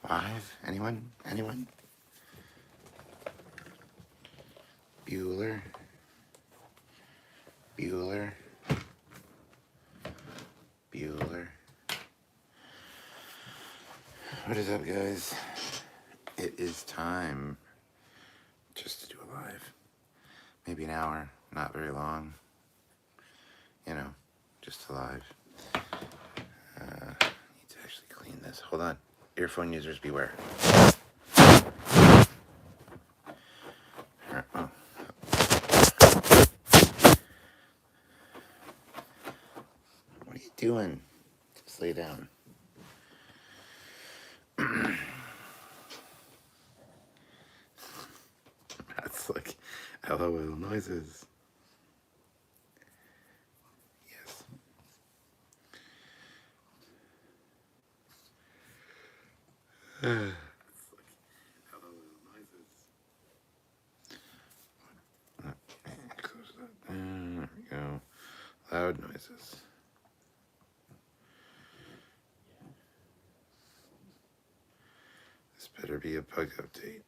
Live? Anyone? Anyone? Bueller? Bueller? Bueller? What is up, guys? It is time just to do a live. Maybe an hour, not very long. You know, just a live. Need to actually clean this. Hold on. Earphone users beware. Oh. What are you doing? Just lay down. That's like LOL noises. Yes. Close that. There we go. Loud noises. This better be a pug update.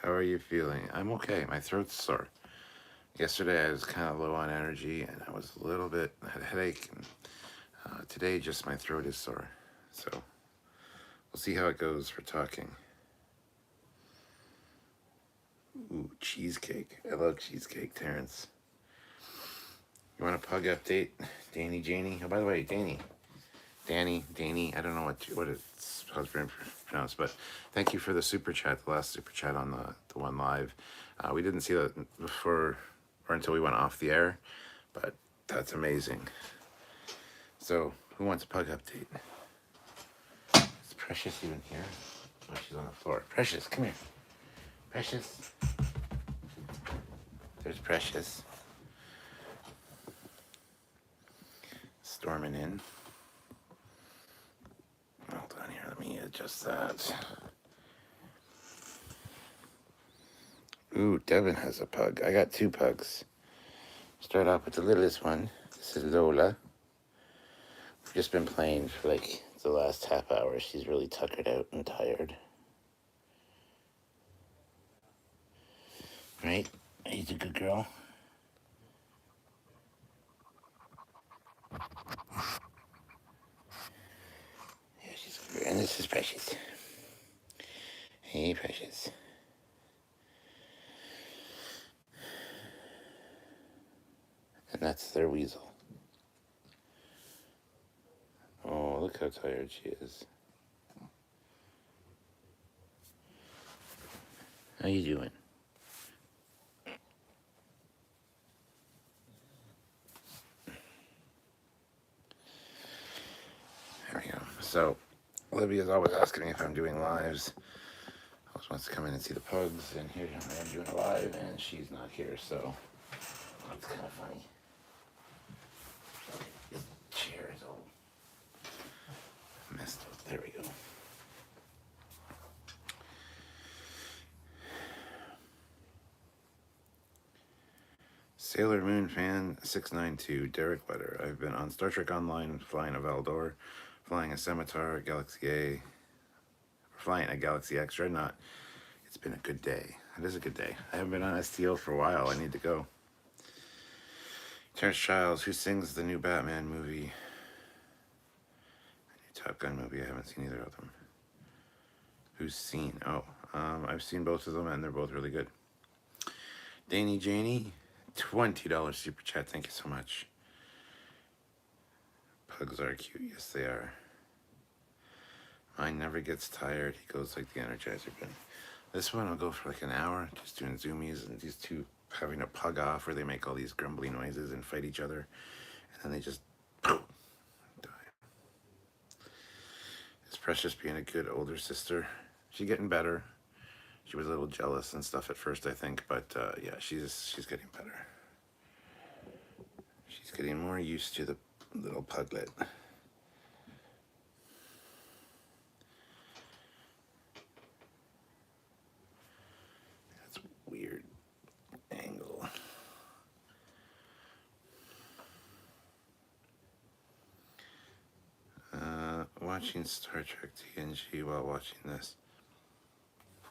How are you feeling? I'm okay. My throat's sore. Yesterday I was kind of low on energy and I was a little bit, I had a headache. And today just my throat is sore. So we'll see how it goes for talking. Ooh, cheesecake. I love cheesecake, Terrence. You want a pug update? Danny, Janie? Oh, by the way, Danny, I don't know what it's supposed to be pronounced, but thank you for the super chat, the last super chat on the one live. We didn't see that before or until we went off the air, but that's amazing. So, who wants a pug update? Is Precious even here? Oh, she's on the floor. Precious, come here. Precious. There's Precious. Storming in. Hold on here, let me adjust that. Ooh, Devin has a pug. I got two pugs. Start off with the littlest one. This is Lola. We've just been playing for like the last half hour. She's really tuckered out and tired. Right? He's a good girl. Yeah, she's good. And this is Precious. Hey, Precious. And that's their weasel. Oh, look how tired she is. How you doing? There we go. So, Olivia's always asking me if I'm doing lives. Always wants to come in and see the pugs, and here I am doing a live, and she's not here, so that's kind of funny. This chair is all messed up. There we go. Sailor Moon fan 692, Derek Wetter. I've been on Star Trek Online, flying a Valdor, flying a Scimitar, Galaxy A, flying a Galaxy X Dreadnought. It's been a good day. It is a good day. I haven't been on STO for a while. I need to go. Terrence Childs, who sings the new Batman movie? The new Top Gun movie. I haven't seen either of them. Who's seen? Oh, I've seen both of them, and they're both really good. Danny Janie, $20 super chat. Thank you so much. Pugs are cute. Yes, they are. Mine never gets tired. He goes like the Energizer Bunny. This one will go for like an hour, just doing zoomies, and these two having a pug off where they make all these grumbly noises and fight each other, and then they just die. Is Precious being a good older sister? She's getting better. She was a little jealous and stuff at first, I think, but yeah, she's getting better. She's getting more used to the little puglet. That's a weird angle. watching Star Trek TNG while watching this.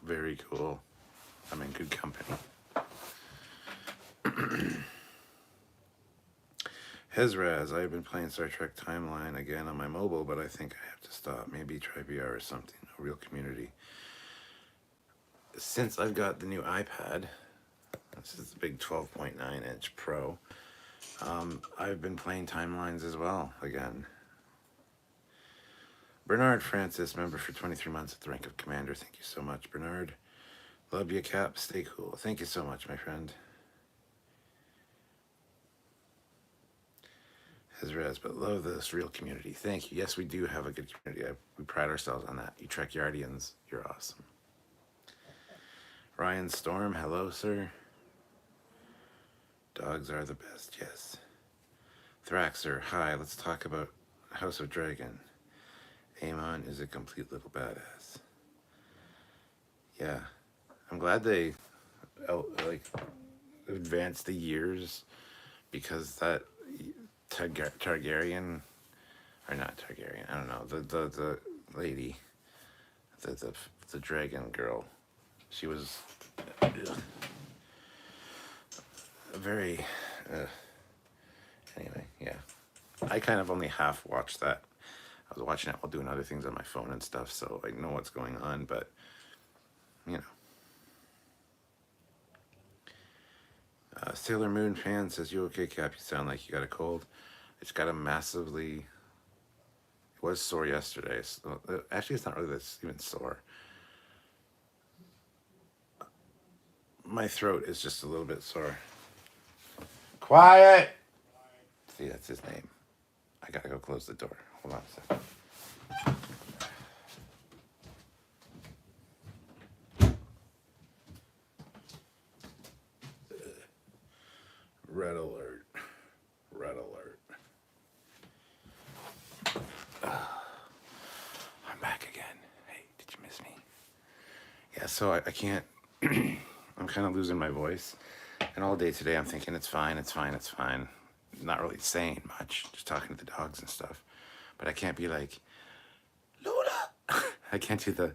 Very cool. I'm in good company. Hezraz, I've been playing Star Trek Timeline again on my mobile, but I think I have to stop. Maybe try VR or something. A real community. Since I've got the new iPad, this is the big 12.9-inch Pro, I've been playing Timelines as well again. Bernard Francis, member for 23 months at the rank of Commander. Thank you so much, Bernard. Love you, Cap. Stay cool. Thank you so much, my friend. Hezraz, but love this real community. Thank you. Yes, we do have a good community. We pride ourselves on that. You Trekyardians, you're awesome. Ryan Storm, hello, sir. Dogs are the best, yes. Thraxer, hi. Let's talk about House of Dragon. Amon is a complete little badass. Yeah, I'm glad they advanced the years, because that Targaryen, or not Targaryen, I don't know, the lady, the dragon girl, she was a very anyway, yeah. I kind of only half watched that. I was watching it while doing other things on my phone and stuff, so I know what's going on, but you know. Sailor Moon fan says, you okay, Cap? You sound like you got a cold. It's got a massively, it was sore yesterday. So, actually, it's not really this even sore. My throat is just a little bit sore. Quiet! See, that's his name. I gotta go close the door. Hold on a second. Red alert. Red alert. I'm back again. Hey, did you miss me? Yeah, so I can't, I'm kind of losing my voice. And all day today I'm thinking it's fine, it's fine, it's fine. Not really saying much, just talking to the dogs and stuff. But I can't be like, Lola. I can't do the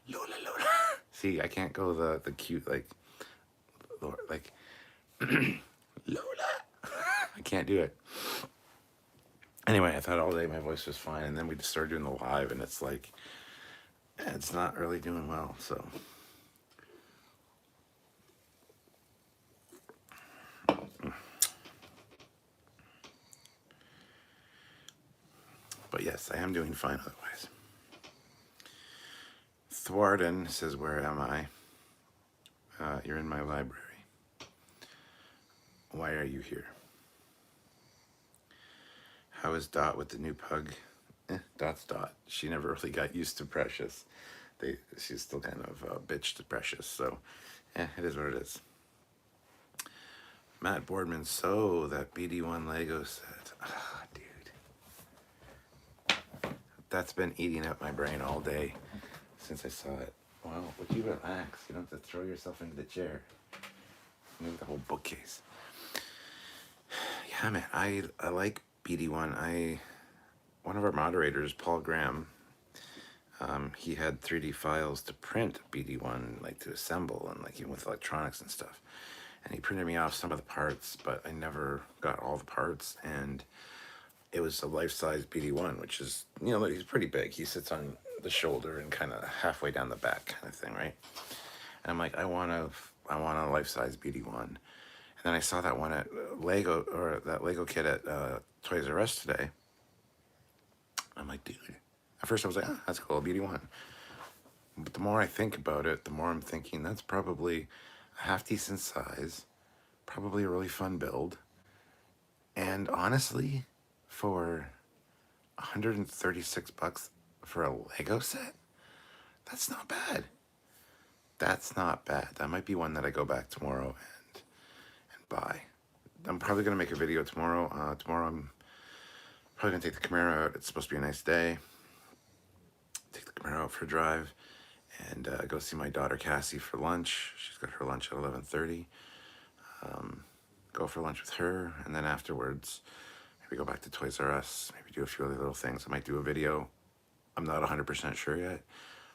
Lola, Lola. See, I can't go the cute, like Lola. I can't do it. Anyway, I thought all day my voice was fine, and then we just started doing the live, and it's like, it's not really doing well, so. But yes, I am doing fine otherwise. Thwarden says, where am I? You're in my library. Why are you here? How is Dot with the new pug? Dot's Dot. She never really got used to Precious. She's still kind of a bitch to Precious, so it is what it is. Matt Boardman, so that BD1 Lego set. Ah, dude. That's been eating up my brain all day since I saw it. Wow, would you relax? You don't have to throw yourself into the chair. Move the whole bookcase. Yeah, man, I like BD1. One of our moderators, Paul Graham, he had 3D files to print BD1, like to assemble, and like even with electronics and stuff. And he printed me off some of the parts, but I never got all the parts. And it was a life-size BD1, which is, you know, he's pretty big. He sits on the shoulder and kind of halfway down the back kind of thing, right? And I'm like, I want a life-size BD1. And then I saw that one at Lego, or that Lego kit at Toys R Us today. I'm like, dude. At first I was like, oh, that's cool, BD1. But the more I think about it, the more I'm thinking that's probably a half-decent size, probably a really fun build. And honestly, for $136 for a Lego set, that's not bad. That's not bad. That might be one that I go back tomorrow and buy. I'm probably going to make a video tomorrow. Tomorrow I'm probably going to take the Camaro out. It's supposed to be a nice day. Take the Camaro out for a drive and go see my daughter Cassie for lunch. She's got her lunch at 11:30. Go for lunch with her, and then afterwards maybe go back to Toys R Us, maybe do a few other little things. I might do a video I'm not 100% sure yet.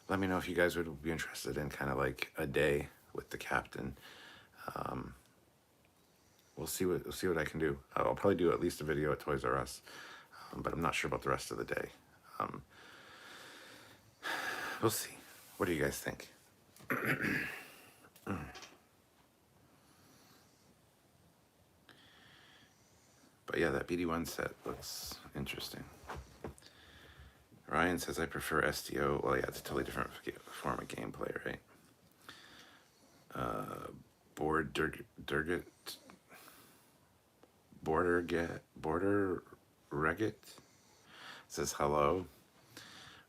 Let me know if you guys would be interested in kind of like a day with the captain. Um, we'll see what I can do. I'll probably do at least a video at Toys R Us, but I'm not sure about the rest of the day. Um, we'll see. What do you guys think? But yeah, that BD1 set looks interesting. Ryan says I prefer STO. Well, yeah, it's a totally different form of gameplay, right? Border Regget says hello.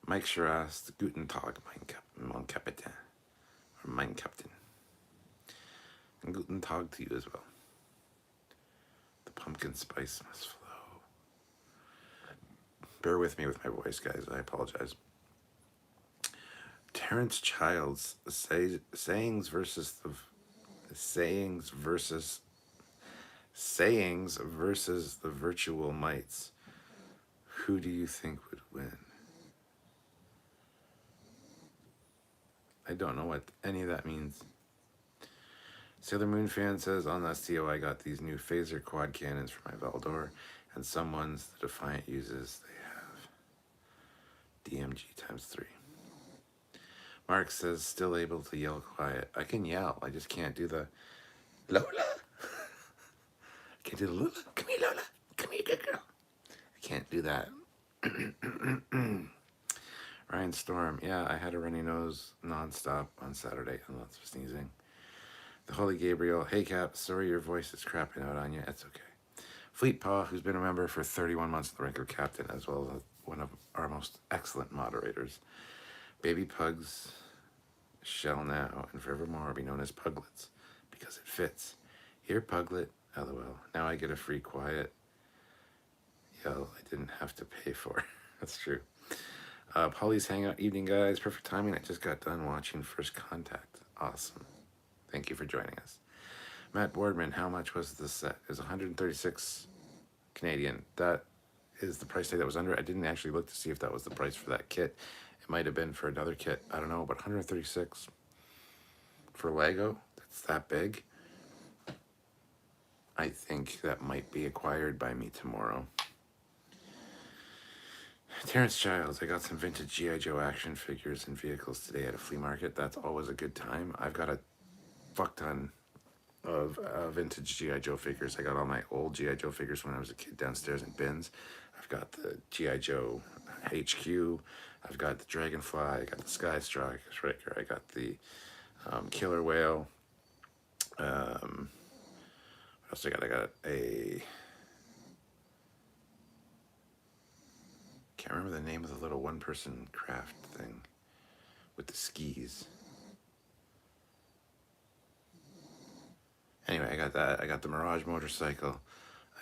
Mike Shiraz, Guten Tag, mein Kapitän, or mein Captain. And Guten Tag to you as well. The pumpkin spice must flow. Bear with me with my voice, guys. I apologize. Terrence Childs, sayings versus the virtual mites. Who do you think would win? I don't know what any of that means. Sailor Moon fan says, on the STO I got these new phaser quad cannons for my Valdor, and some ones the Defiant uses, they have DMG ×3. Mark says, still able to yell quiet. I can yell, I just can't do the Lola. I can't do the Lola. Come here, Lola. Come here, good girl. I can't do that. Ryan Storm, yeah, I had a runny nose nonstop on Saturday and lots of sneezing. The Holy Gabriel, hey Cap, sorry your voice is crapping out on you. It's okay. Fleet Paw, who's been a member for 31 months in the rank of captain, as well as one of our most excellent moderators. Baby pugs shall now and forevermore be known as puglets, because it fits. Here, puglet, LOL. Now I get a free quiet yell I didn't have to pay for. That's true. Polly's Hangout evening, guys. Perfect timing. I just got done watching First Contact. Awesome. Thank you for joining us. Matt Boardman, how much was the set? It was 136 Canadian. That is the price tag that was under. I didn't actually look to see if that was the price for that kit. It might have been for another kit. I don't know, but 136 for Lego. That's that big. I think that might be acquired by me tomorrow. Terrence Childs, I got some vintage G.I. Joe action figures and vehicles today at a flea market. That's always a good time. I've got a fuck ton of vintage G.I. Joe figures. I got all my old G.I. Joe figures when I was a kid downstairs in bins. I've got the G.I. Joe HQ. I've got the Dragonfly. I got the Sky Striker. I got the Killer Whale. What else I got? I got a... Can't remember the name of the little one-person craft thing with the skis. Anyway, I got that. I got the Mirage motorcycle.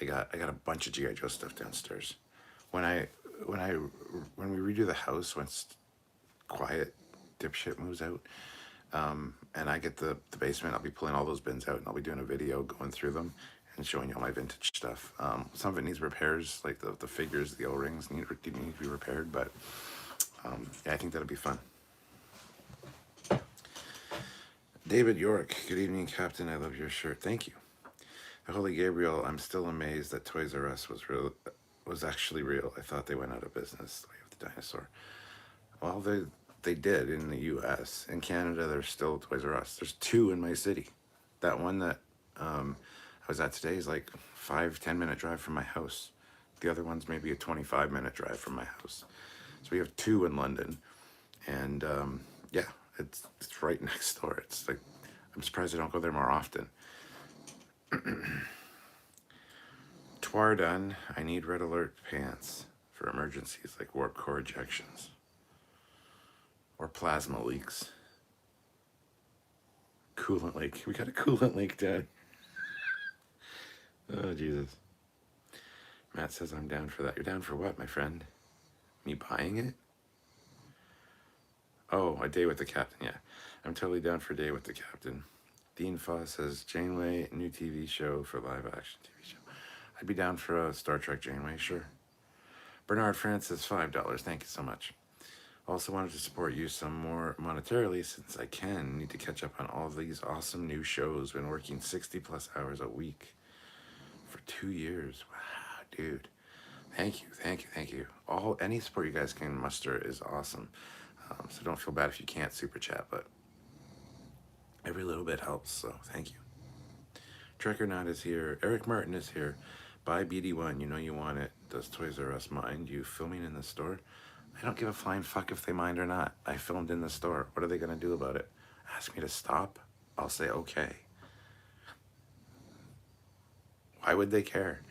I got a bunch of G.I. Joe stuff downstairs. When we redo the house, once Quiet dipshit moves out, and I get the basement, I'll be pulling all those bins out and I'll be doing a video going through them and showing you all my vintage stuff. Some of it needs repairs, like the figures, the O-rings need to be repaired, but yeah, I think that'll be fun. David York, good evening, Captain. I love your shirt. Thank you. The Holy Gabriel, I'm still amazed that Toys R Us was actually real. I thought they went out of business. We have the dinosaur. Well, they did in the U.S. In Canada, there's still Toys R Us. There's 2 in my city. That one that I was at today is like 5-10 minute drive from my house. The other one's maybe a 25-minute drive from my house. So we have 2 in London, and yeah, it's right next door. It's like, I'm surprised I don't go there more often. Twardun, I need red alert pants for emergencies like warp core ejections or plasma leaks. Coolant leak. We got a coolant leak, Dad. Oh, Jesus. Matt says I'm down for that. You're down for what, my friend? Me buying it? Oh, a day with the captain, yeah. I'm totally down for a day with the captain. Dean Foss says, Janeway, new TV show for live action TV show. I'd be down for a Star Trek Janeway, sure. Bernard Francis, $5. Thank you so much. Also wanted to support you some more monetarily since I can. Need to catch up on all of these awesome new shows. Been working 60 plus hours a week for 2 years. Wow, dude. Thank you, thank you, thank you. Any support you guys can muster is awesome. So don't feel bad if you can't super chat, but every little bit helps. So thank you. Trekyards is here. Eric Martin is here. Buy BD1. You know you want it. Does Toys R Us mind you filming in the store? I don't give a flying fuck if they mind or not. I filmed in the store. What are they going to do about it? Ask me to stop? I'll say okay. Why would they care?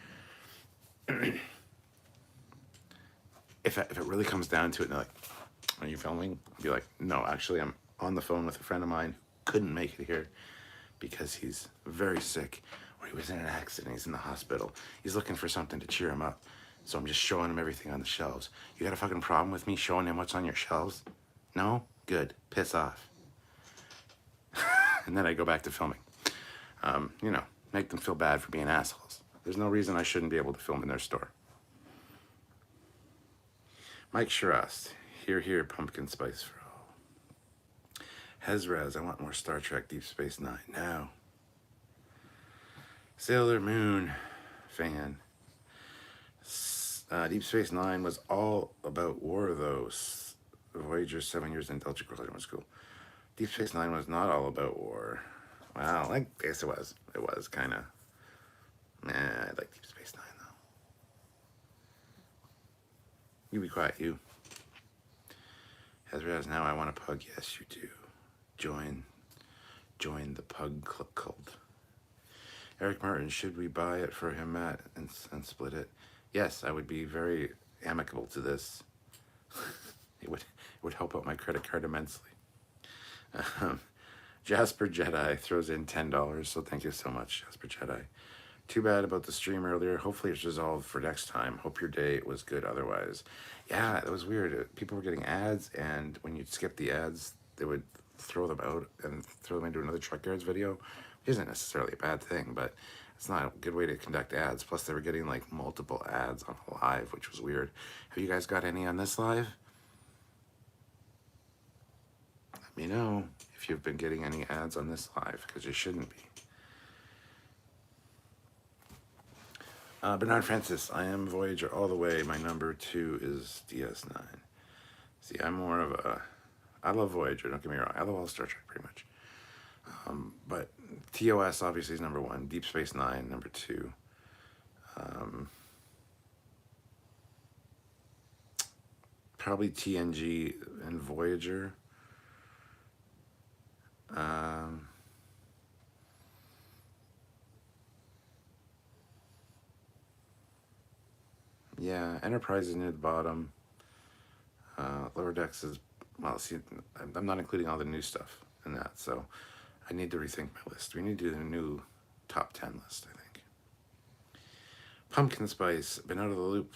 If it really comes down to it, and they're like, are you filming? I'll be like, no, actually, I'm on the phone with a friend of mine who couldn't make it here because he's very sick, or he was in an accident, he's in the hospital. He's looking for something to cheer him up. So I'm just showing him everything on the shelves. You got a fucking problem with me showing him what's on your shelves? No? Good. Piss off. And then I go back to filming. You know, make them feel bad for being assholes. There's no reason I shouldn't be able to film in their store. Mike Shirast. Here, pumpkin spice for all. Hezraz, I want more Star Trek Deep Space Nine now. Sailor Moon fan. Deep Space Nine was all about war, though. Voyager 7 years in Delta Crossing was cool. Deep Space Nine was not all about war. Well, I guess it was. It was kind of. Nah, I like Deep Space Nine, though. You be quiet, you. Hezraz, now I want a pug. Yes, you do. Join the pug cult. Eric Martin, should we buy it for him, Matt, and split it? Yes, I would be very amicable to this. It would help out my credit card immensely. Jasper Jedi throws in $10, so thank you so much, Jasper Jedi. Too bad about the stream earlier. Hopefully it's resolved for next time. Hope your day was good otherwise. Yeah, it was weird. People were getting ads, and when you'd skip the ads, they would throw them out and throw them into another Trekyards video, which isn't necessarily a bad thing, but it's not a good way to conduct ads. Plus, they were getting like multiple ads on a live, which was weird. Have you guys got any on this live? Let me know if you've been getting any ads on this live, because you shouldn't be. Bernard Francis, I am Voyager all the way. My number 2 is DS9. See, I'm more of a... I love Voyager, don't get me wrong. I love all Star Trek, pretty much. But TOS, obviously, is number 1. Deep Space Nine, number 2. Probably TNG and Voyager. Yeah, Enterprise is near the bottom. Lower Decks is, well, see, I'm not including all the new stuff in that, so I need to rethink my list. We need to do a new top 10 list, I think. Pumpkin Spice, been out of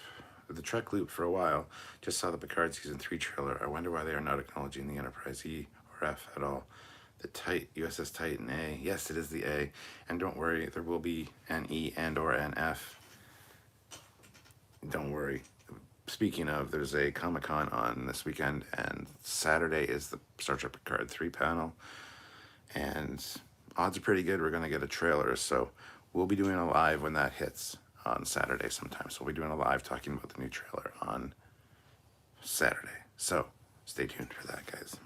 the Trek loop for a while. Just saw the Picard Season 3 trailer. I wonder why they are not acknowledging the Enterprise E or F at all. The USS Titan A, yes, it is the A. And don't worry, there will be an E and or an F. Don't worry. Speaking of, there's a Comic-Con on this weekend, and Saturday is the Star Trek Picard 3 panel. And odds are pretty good we're going to get a trailer, so we'll be doing a live when that hits on Saturday sometime. So we'll be doing a live talking about the new trailer on Saturday. So stay tuned for that, guys.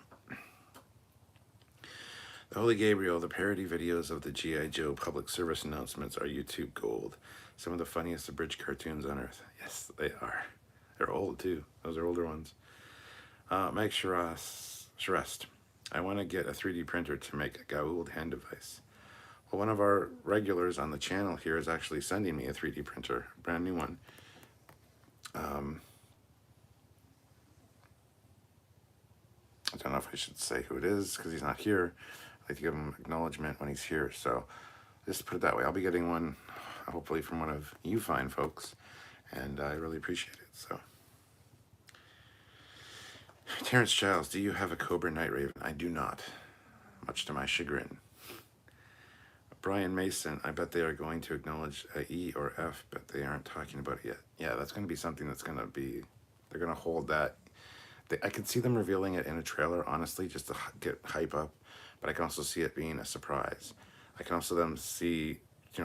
The Holy Gabriel, the parody videos of the G.I. Joe public service announcements are YouTube gold. Some of the funniest abridged cartoons on Earth. Yes, they are. They're old, too. Those are older ones. Mike Shirast. I want to get a 3D printer to make a Goa'uld hand device. Well, one of our regulars on the channel here is actually sending me a 3D printer, a brand new one. I don't know if I should say who it is because he's not here. I like to give him acknowledgement when he's here. So just put it that way. I'll be getting one, hopefully from one of you fine folks, and I really appreciate it. So, Terrence Childs, do you have a Cobra Night Raven? I do not, much to my chagrin. Brian Mason, I bet they are going to acknowledge a E or F, but they aren't talking about it yet. Yeah, that's going to be something that's going to be, they're going to hold that. I could see them revealing it in a trailer, honestly, just to get hype up. But I can also see it being a surprise. I can also them see,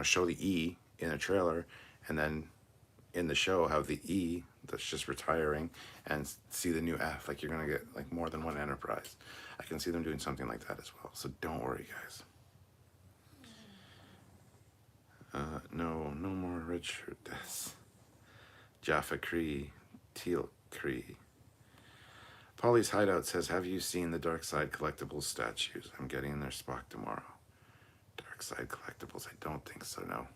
show the E in a trailer, and then in the show have the E that's just retiring, and see the new F. Like, you're gonna get like more than one Enterprise. I can see them doing something like that as well. So don't worry, guys. No more red shirt deaths. Jaffa Cree, Teal Cree. Polly's Hideout says, have you seen the Dark Side Collectibles statues? I'm getting their Spock tomorrow. Dark Side Collectibles, I don't think so, no.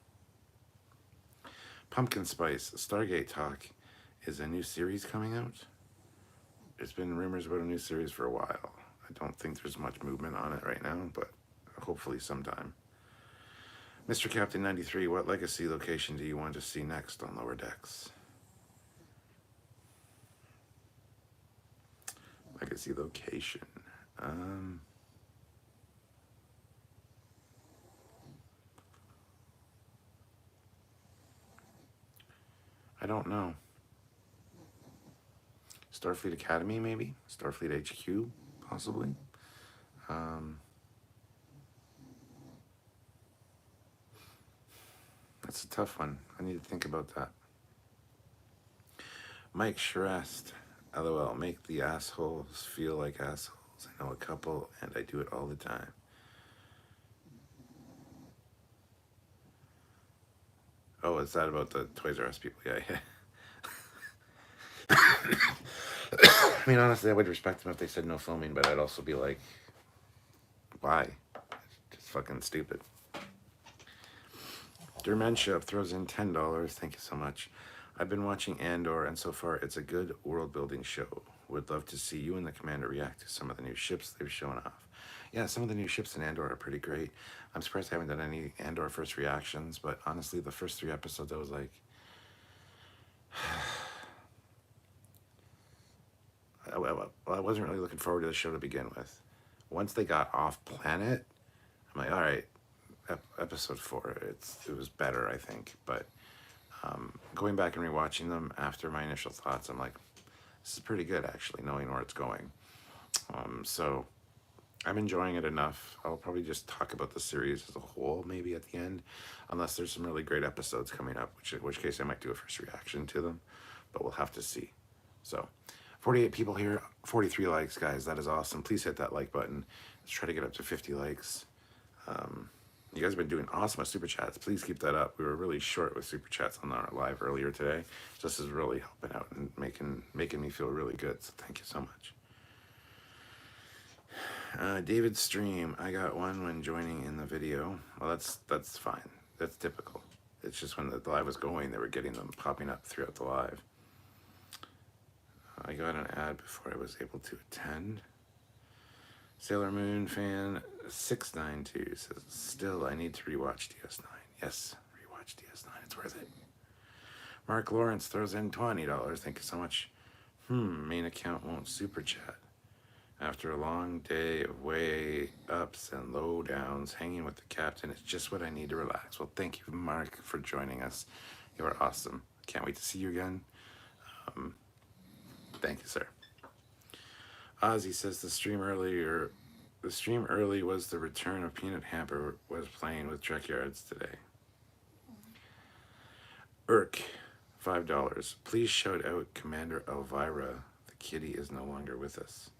Pumpkin Spice, Stargate Talk. Is a new series coming out? There's been rumors about a new series for a while. I don't think there's much movement on it right now, but hopefully sometime. Mr. Captain 93, what legacy location do you want to see next on Lower Decks? Legacy location. I don't know. Starfleet Academy, maybe? Starfleet HQ, possibly? That's a tough one. I need to think about that. Mike Shrest, LOL, make the assholes feel like assholes. I know a couple, and I do it all the time. Oh, is that about the Toys R Us people? Yeah. I mean, honestly, I would respect them if they said no filming, but I'd also be like, why? It's just fucking stupid. Dermentia throws in $10. Thank you so much. I've been watching Andor, and so far it's a good world-building show. Would love to see you and the commander react to some of the new ships they've shown off. Yeah, some of the new ships in Andor are pretty great. I'm surprised I haven't done any Andor first reactions, but honestly, the first 3 episodes, I was like... well, I wasn't really looking forward to the show to begin with. Once they got off planet, I'm like, all right, episode 4, it was better, I think. But going back and rewatching them after my initial thoughts, I'm like, this is pretty good, actually, knowing where it's going. So I'm enjoying it enough. I'll probably just talk about the series as a whole, maybe at the end, unless there's some really great episodes coming up, in which case I might do a first reaction to them, but we'll have to see. So 48 people here, 43 likes, guys. That is awesome. Please hit that like button. Let's try to get up to 50 likes. You guys have been doing awesome with Super Chats. Please keep that up. We were really short with Super Chats on our live earlier today. This is really helping out and making me feel really good. So thank you so much. David Stream, I got one when joining in the video. Well, that's fine. That's typical. It's just when the live was going, they were getting them popping up throughout the live. I got an ad before I was able to attend. Sailor Moon fan 692 says, still I need to rewatch DS9. Yes, rewatch DS9. It's worth it. Mark Lawrence throws in $20. Thank you so much. Main account won't super chat. After a long day of way ups and low downs, hanging with the captain is just what I need to relax. Well, thank you, Mark, for joining us. You are awesome. Can't wait to see you again. Thank you, sir. Ozzy says the stream early was the return of Peanut Hamper was playing with Trekyards today. Irk, $5. Please shout out Commander Elvira. The kitty is no longer with us.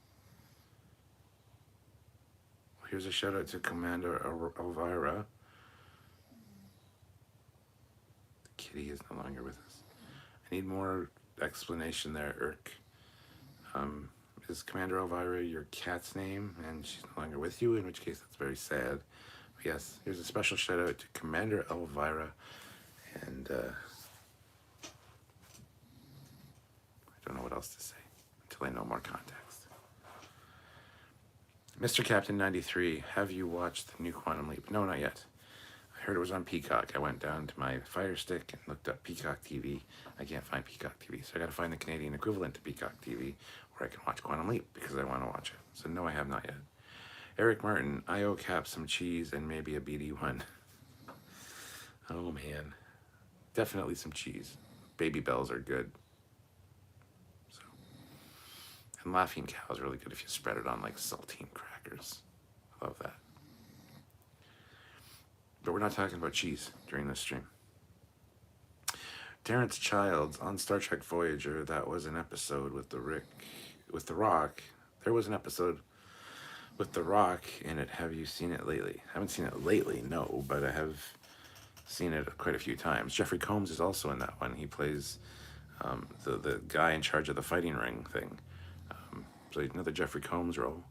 Here's a shout out to Commander Elvira. The kitty is no longer with us. I need more explanation there, Irk. Is Commander Elvira your cat's name and she's no longer with you? In which case, that's very sad. But yes, here's a special shout out to Commander Elvira. And I don't know what else to say until I know more context. Mr. Captain 93, have you watched the new Quantum Leap? No, not yet. I heard it was on Peacock. I went down to my Fire Stick and looked up Peacock TV. I can't find Peacock TV, so I got to find the Canadian equivalent to Peacock TV where I can watch Quantum Leap because I want to watch it. So no, I have not yet. Eric Martin, I owe Cap some cheese and maybe a BD1. Oh man, definitely some cheese. Baby Bells are good. So, And Laughing Cow is really good if you spread it on like saltine crackers. I love that. But we're not talking about cheese during this stream. Terrence Childs on Star Trek Voyager, that was an episode with The Rock. There was an episode with The Rock in it. Have you seen it lately? I haven't seen it lately, no, but I have seen it quite a few times. Jeffrey Combs is also in that one. He plays the guy in charge of the fighting ring thing. So another Jeffrey Combs role.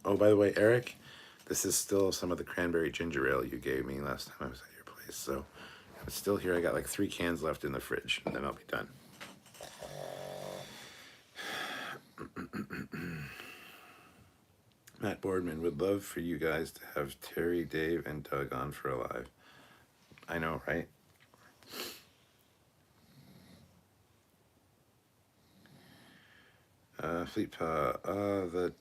Oh, by the way, Eric, this is still some of the cranberry ginger ale you gave me last time I was at your place. So it's still here. I got like 3 cans left in the fridge, and then I'll be done. Matt Boardman would love for you guys to have Terry, Dave, and Doug on for a live. I know, right? The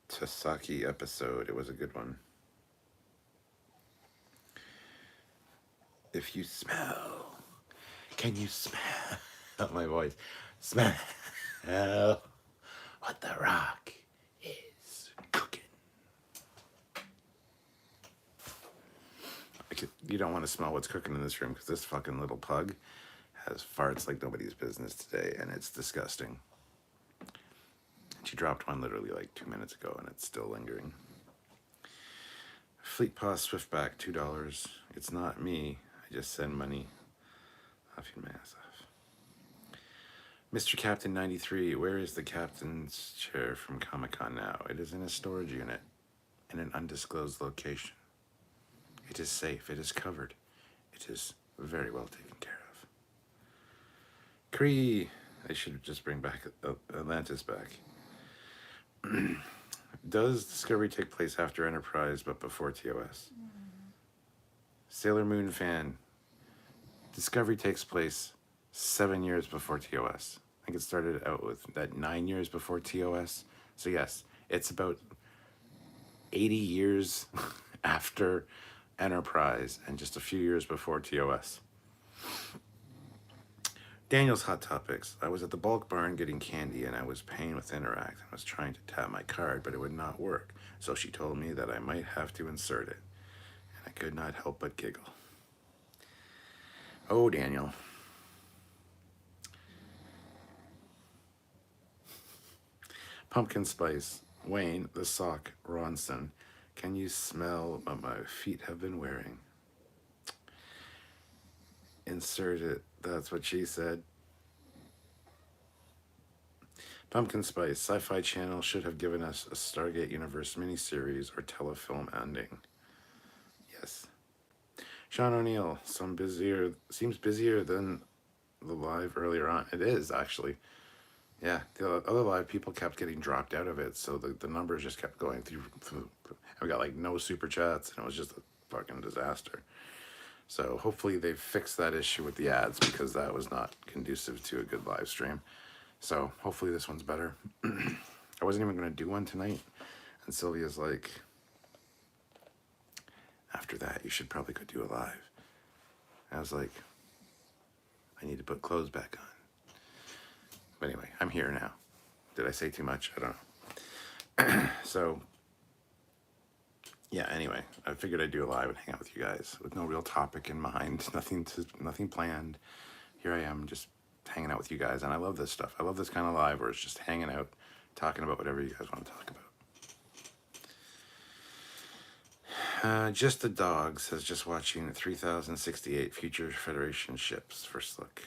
Tasaki episode. It was a good one. If you smell, can you smell my voice? Smell what the Rock is cooking. You don't want to smell what's cooking in this room because this fucking little pug has farts like nobody's business today, and it's disgusting. She dropped one literally like 2 minutes ago, and it's still lingering. Fleet Paw Swiftback, $2. It's not me. I just send money. Laughing my ass off. Mr. Captain 93, where is the captain's chair from Comic-Con now? It is in a storage unit in an undisclosed location. It is safe. It is covered. It is very well taken care of. Cree, they should just bring back Atlantis back. Does Discovery take place after Enterprise but before TOS? Sailor Moon fan. Discovery takes place 7 years before TOS. I think it started out with that 9 years before TOS. So yes, it's about 80 years after Enterprise and just a few years before TOS. Daniel's Hot Topics. I was at the bulk barn getting candy and I was paying with Interact. I was trying to tap my card, but it would not work. So she told me that I might have to insert it. And I could not help but giggle. Oh, Daniel. Pumpkin Spice. Wayne, the sock, Ronson. Can you smell what my feet have been wearing? Insert it. That's what she said. Pumpkin Spice. Sci-Fi Channel should have given us a Stargate Universe miniseries or telefilm ending. Yes. Sean O'Neill. Seems busier than the live earlier on. It is, actually. Yeah, the other live people kept getting dropped out of it, so the numbers just kept going through. We got like no super chats, and it was just a fucking disaster. So hopefully they fixed that issue with the ads because that was not conducive to a good live stream. So hopefully this one's better. I wasn't even going to do one tonight, and Sylvia's like, after that, you should probably go do a live. And I was like, I need to put clothes back on. But anyway, I'm here now. Did I say too much? I don't know. So, yeah, anyway, I figured I'd do a live and hang out with you guys with no real topic in mind, nothing planned. Here I am just hanging out with you guys, and I love this stuff. I love this kind of live where it's just hanging out, talking about whatever you guys want to talk about. Just the Dog says, just watching 3068 Future Federation ships. First look.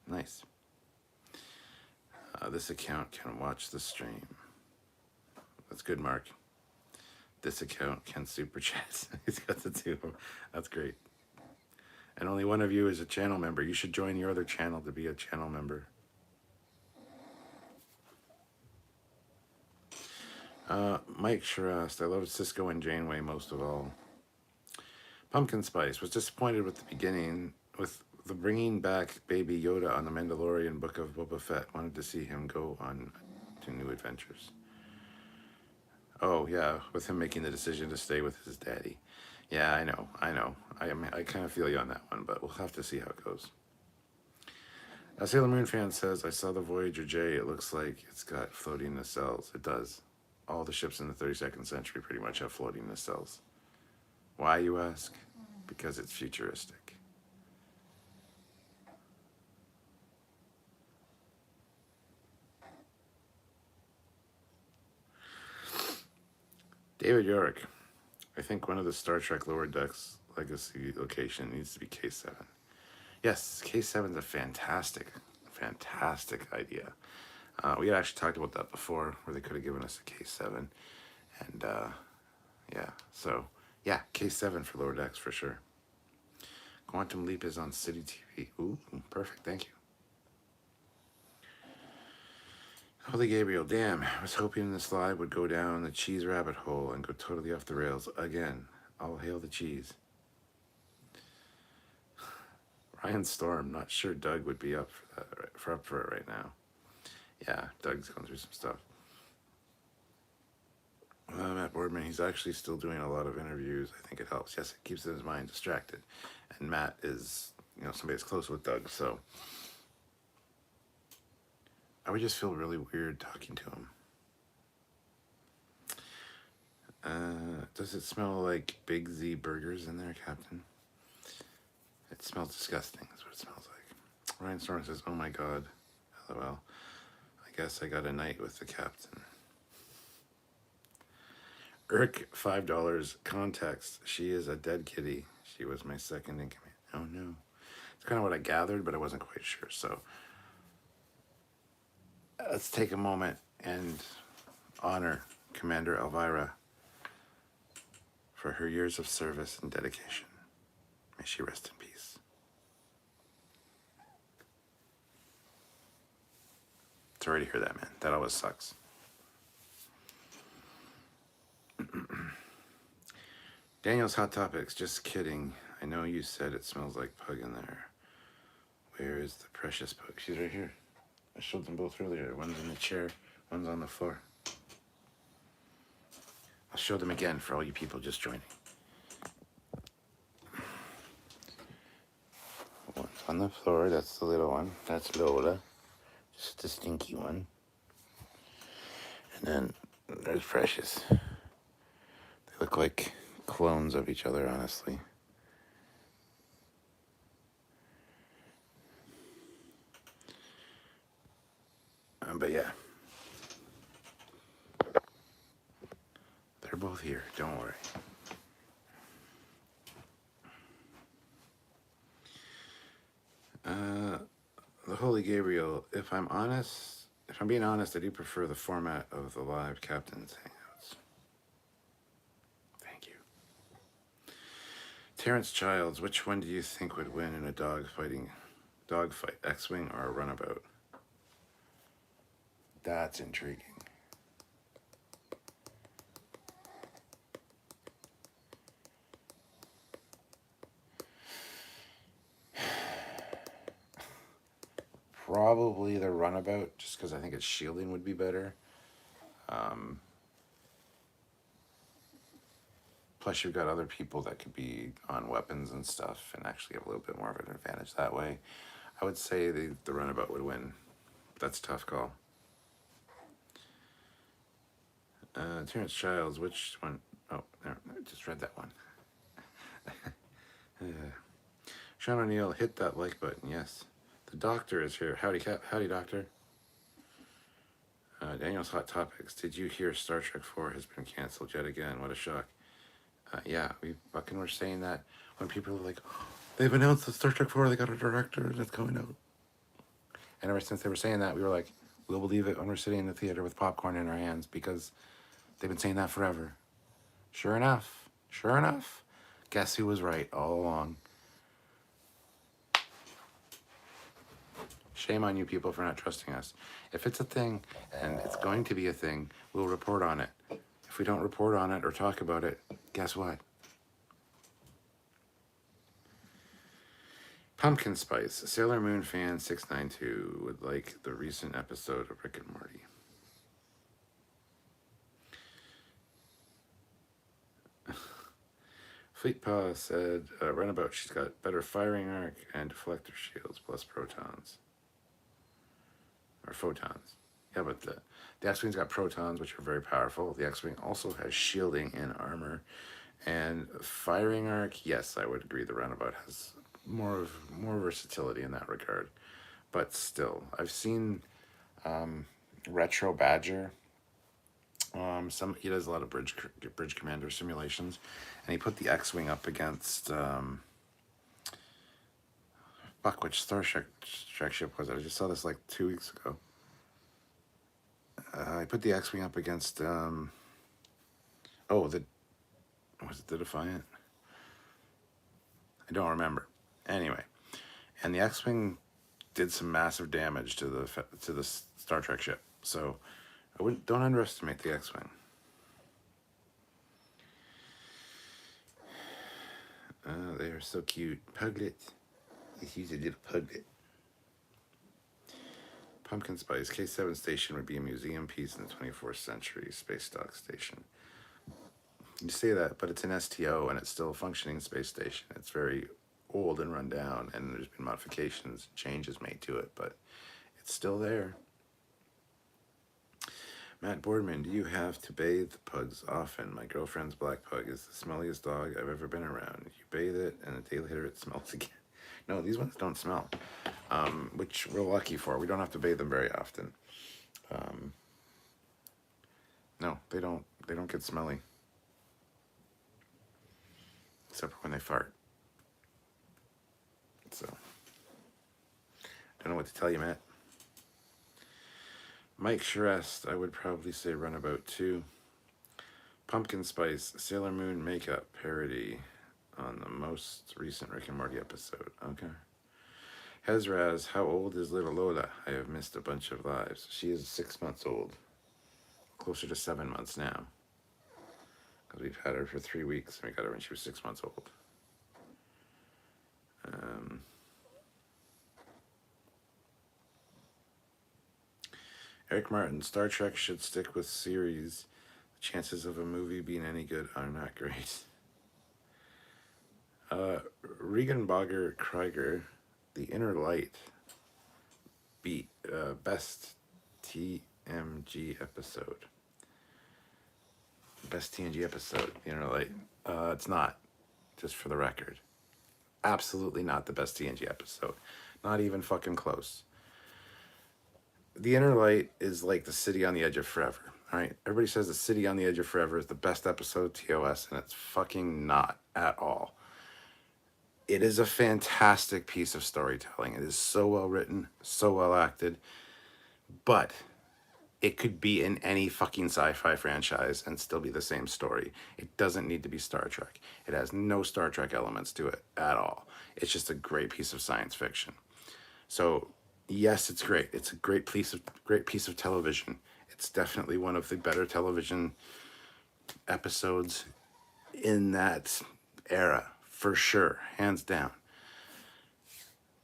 Nice. This account can watch the stream. That's good, Mark. This account can super chat. He's got the two. That's great. And only one of you is a channel member. You should join your other channel to be a channel member. Mike Shirast. I loved Cisco and Janeway most of all. Pumpkin Spice was disappointed with the beginning, with the bringing back Baby Yoda on the Mandalorian Book of Boba Fett. Wanted to see him go on to new adventures. Oh, yeah, with him making the decision to stay with his daddy. Yeah, I know. I mean, I kind of feel you on that one, but we'll have to see how it goes. A Sailor Moon fan says, I saw the Voyager J. It looks like it's got floating nacelles. It does. All the ships in the 32nd century pretty much have floating nacelles. Why, you ask? Because it's futuristic. David Yorick. I think one of the Star Trek Lower Decks Legacy location needs to be K7. Yes, K7 is a fantastic idea. We had actually talked about that before, where they could have given us a K7. And, yeah, so, yeah, K7 for Lower Decks for sure. Quantum Leap is on City TV. Ooh, perfect, thank you. Holy Gabriel, damn, I was hoping this live would go down the cheese rabbit hole and go totally off the rails again. All hail the cheese. Ryan Storm, not sure Doug would be up for it right now. Yeah, Doug's going through some stuff. Matt Boardman, he's actually still doing a lot of interviews. I think it helps. Yes, it keeps his mind distracted. And Matt is, somebody that's close with Doug, so I would just feel really weird talking to him. Does it smell like Big Z burgers in there, Captain? It smells disgusting, is what it smells like. Ryan Storm says, oh my god, LOL. I guess I got a night with the captain. Eric, $5, context. She is a dead kitty. She was my second in command. Oh no. It's kind of what I gathered, but I wasn't quite sure. So let's take a moment and honor Commander Elvira for her years of service and dedication. May she rest in peace. Sorry to hear that, man. That always sucks. Daniel's Hot Topics, just kidding. I know you said it smells like pug in there. Where is the precious pug? She's right here. I showed them both earlier. One's in the chair, one's on the floor. I'll show them again for all you people just joining. One's on the floor, that's the little one. That's Lola, just the stinky one. And then there's Precious. They look like clones of each other, honestly. But yeah, they're both here, don't worry. The Holy Gabriel, if I'm being honest, I do prefer the format of the live Captain's Hangouts. Thank you. Terrence Childs, which one do you think would win in a dogfight, X-Wing or a runabout? That's intriguing. Probably the runabout, just because I think its shielding would be better. Plus, you've got other people that could be on weapons and stuff and actually have a little bit more of an advantage that way. I would say the runabout would win. That's a tough call. Terrence Childs, which one? Oh, there, I just read that one. Sean O'Neill, hit that like button, yes. The doctor is here. Howdy, howdy, doctor. Daniel's Hot Topics. Did you hear Star Trek 4 has been canceled yet again? What a shock. Yeah, we fucking were saying that when people are like, oh, they've announced that Star Trek 4, they got a director that's coming out. And ever since they were saying that, we were like, we'll believe it when we're sitting in the theater with popcorn in our hands, because they've been saying that forever. Sure enough, guess who was right all along? Shame on you people for not trusting us. If it's a thing, and it's going to be a thing, we'll report on it. If we don't report on it or talk about it, guess what? Pumpkin Spice, Sailor Moon fan 692 would like the recent episode of Rick and Morty. Fleetpaw said, Runabout, she's got better firing arc and deflector shields plus protons. Or photons. Yeah, but the X-Wing's got protons, which are very powerful. The X-Wing also has shielding and armor. And firing arc, yes, I would agree the Runabout has more versatility in that regard. But still, I've seen Retro Badger. He does a lot of bridge commander simulations, and he put the X-Wing up against fuck, which Star Trek ship was it? I just saw this like 2 weeks ago. I put the X-Wing up against was it the Defiant? I don't remember. Anyway, and the X-Wing did some massive damage to the Star Trek ship. So don't underestimate the X-Wing. They are so cute. Puglet. He's a little puglet. Pumpkin Spice. K7 station would be a museum piece in the 24th century space dock station. You say that, but it's an STO and it's still a functioning space station. It's very old and run down, and there's been modifications, changes made to it, but it's still there. Matt Boardman, do you have to bathe the pugs often? My girlfriend's black pug is the smelliest dog I've ever been around. You bathe it, and a day later it smells again. No, these ones don't smell, which we're lucky for. We don't have to bathe them very often. No, they don't get smelly. Except for when they fart. So, don't know what to tell you, Matt. Mike Shrest, I would probably say Runabout 2. Pumpkin Spice, Sailor Moon makeup parody on the most recent Rick and Morty episode. Okay. Hezraz, how old is little Lola? I have missed a bunch of lives. She is 6 months old. Closer to 7 months now. Because we've had her for 3 weeks, and we got her when she was 6 months old. Eric Martin, Star Trek should stick with series. The chances of a movie being any good are not great. Regenbogger Krieger, The Inner Light beat best TMG episode. Best TNG episode, The Inner Light. It's not, just for the record. Absolutely not the best TNG episode. Not even fucking close. The Inner Light is like The City on the Edge of Forever. All right, everybody says The City on the Edge of Forever is the best episode of TOS, and it's fucking not at all. It is a fantastic piece of storytelling. It is so well written, so well acted, but it could be in any fucking sci-fi franchise and still be the same story. It doesn't need to be Star Trek. It has no Star Trek elements to it at all. It's just a great piece of science fiction. So, yes, it's great. It's a great piece of television. It's definitely one of the better television episodes in that era, for sure, hands down.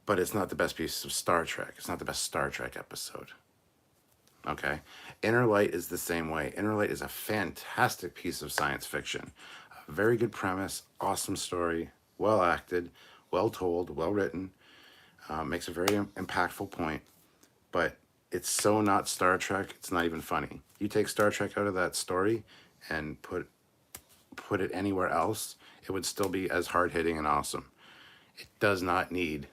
But it's not the best piece of Star Trek. It's not the best Star Trek episode. Okay? Inner Light is the same way. Inner Light is a fantastic piece of science fiction. A very good premise, awesome story, well acted, well told, well written. Makes a very impactful point, but it's so not Star Trek, it's not even funny. You take Star Trek out of that story and put it anywhere else, it would still be as hard-hitting and awesome. It does not need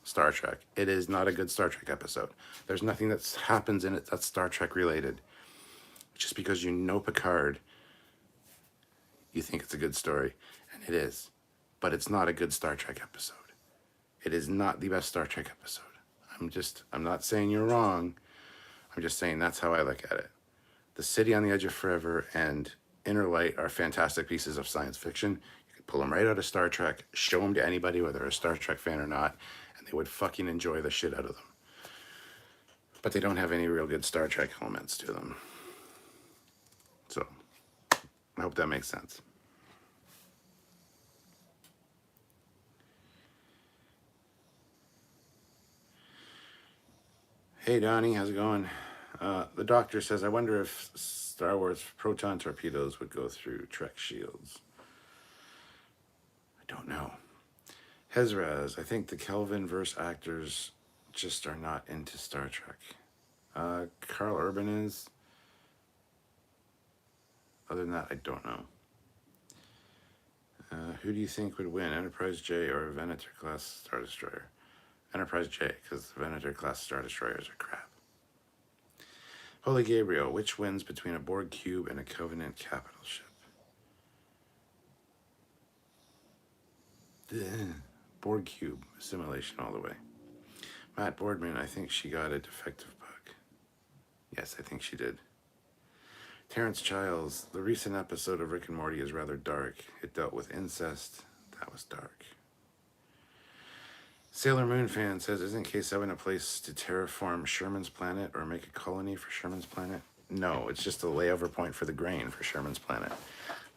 Star Trek. It is not a good Star Trek episode. There's nothing that happens in it that's Star Trek related. Just because you know Picard, you think it's a good story, and it is. But it's not a good Star Trek episode. It is not the best Star Trek episode. I'm not saying you're wrong. I'm just saying that's how I look at it. The City on the Edge of Forever and Inner Light are fantastic pieces of science fiction. You could pull them right out of Star Trek, show them to anybody, whether they're a Star Trek fan or not, and they would fucking enjoy the shit out of them. But they don't have any real good Star Trek elements to them. So, I hope that makes sense. Hey Donnie, how's it going? The doctor says, I wonder if Star Wars proton torpedoes would go through Trek shields. Hezraz, I think the Kelvin verse actors just are not into Star Trek. Carl Urban is. Other than that, I don't know. Who do you think would win, Enterprise J or a Venator class Star Destroyer? Enterprise J, because Venator class Star Destroyers are crap. Holy Gabriel, which wins between a Borg cube and a Covenant capital ship? Borg cube, assimilation all the way. Matt Boardman, I think she got a defective bug. Yes, I think she did. Terrence Childs, the recent episode of Rick and Morty is rather dark. It dealt with incest. That was dark. Sailor Moon fan says, isn't K7 a place to terraform Sherman's planet or make a colony for Sherman's planet? No, it's just a layover point for the grain for Sherman's planet.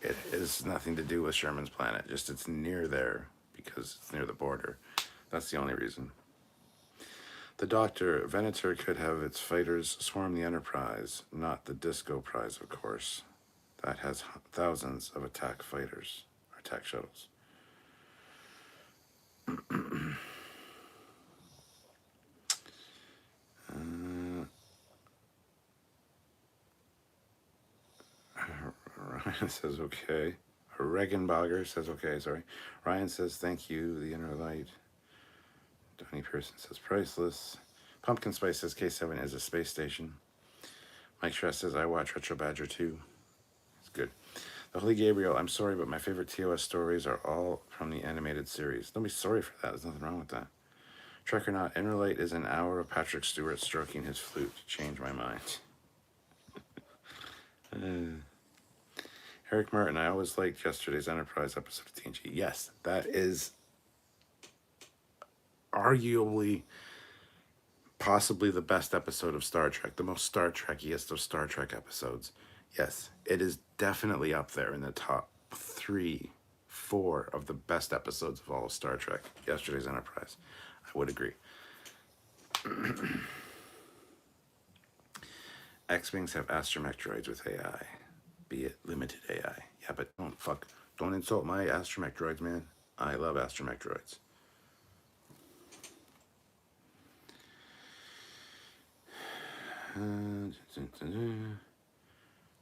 It has nothing to do with Sherman's planet. Just it's near there because it's near the border. That's the only reason. The Doctor, Venator could have its fighters swarm the Enterprise, not the Disco Prize, of course. That has thousands of attack fighters, or attack shuttles. Ryan says okay. Regenbauer says okay, sorry. Ryan says thank you, the inner light. Donnie Pearson says priceless. Pumpkin Spice says K7 is a space station. Mike Stress says I watch Retro Badger too. It's good. The Holy Gabriel, I'm sorry, but my favorite TOS stories are all from the animated series. Don't be sorry for that. There's nothing wrong with that. Trek or not, Inner Light is an hour of Patrick Stewart stroking his flute to change my mind. Eric Martin, I always liked yesterday's Enterprise episode of TNG. Yes, that is arguably possibly the best episode of Star Trek, the most Star Trekiest of Star Trek episodes. Yes, it is definitely up there in the top 3, 4 of the best episodes of all of Star Trek, yesterday's Enterprise. I would agree. X-Wings have astromech droids with AI. Be it limited AI. Yeah, but don't insult my astromech droids, man. I love astromech droids.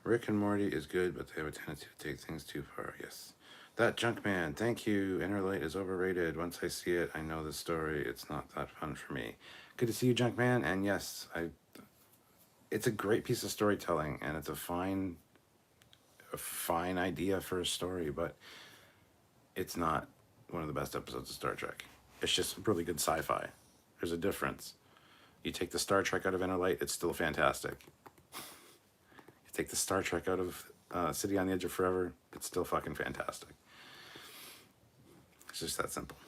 Rick and Morty is good, but they have a tendency to take things too far. Yes. That Junkman, thank you. Inner Light is overrated. Once I see it, I know the story. It's not that fun for me. Good to see you, Junkman. And yes, it's a great piece of storytelling, and it's a fine idea for a story, but it's not one of the best episodes of Star Trek. It's just really good sci-fi. There's a difference. You take the Star Trek out of Inner Light, it's still fantastic. You take the Star Trek out of City on the Edge of Forever, it's still fucking fantastic. It's just that simple.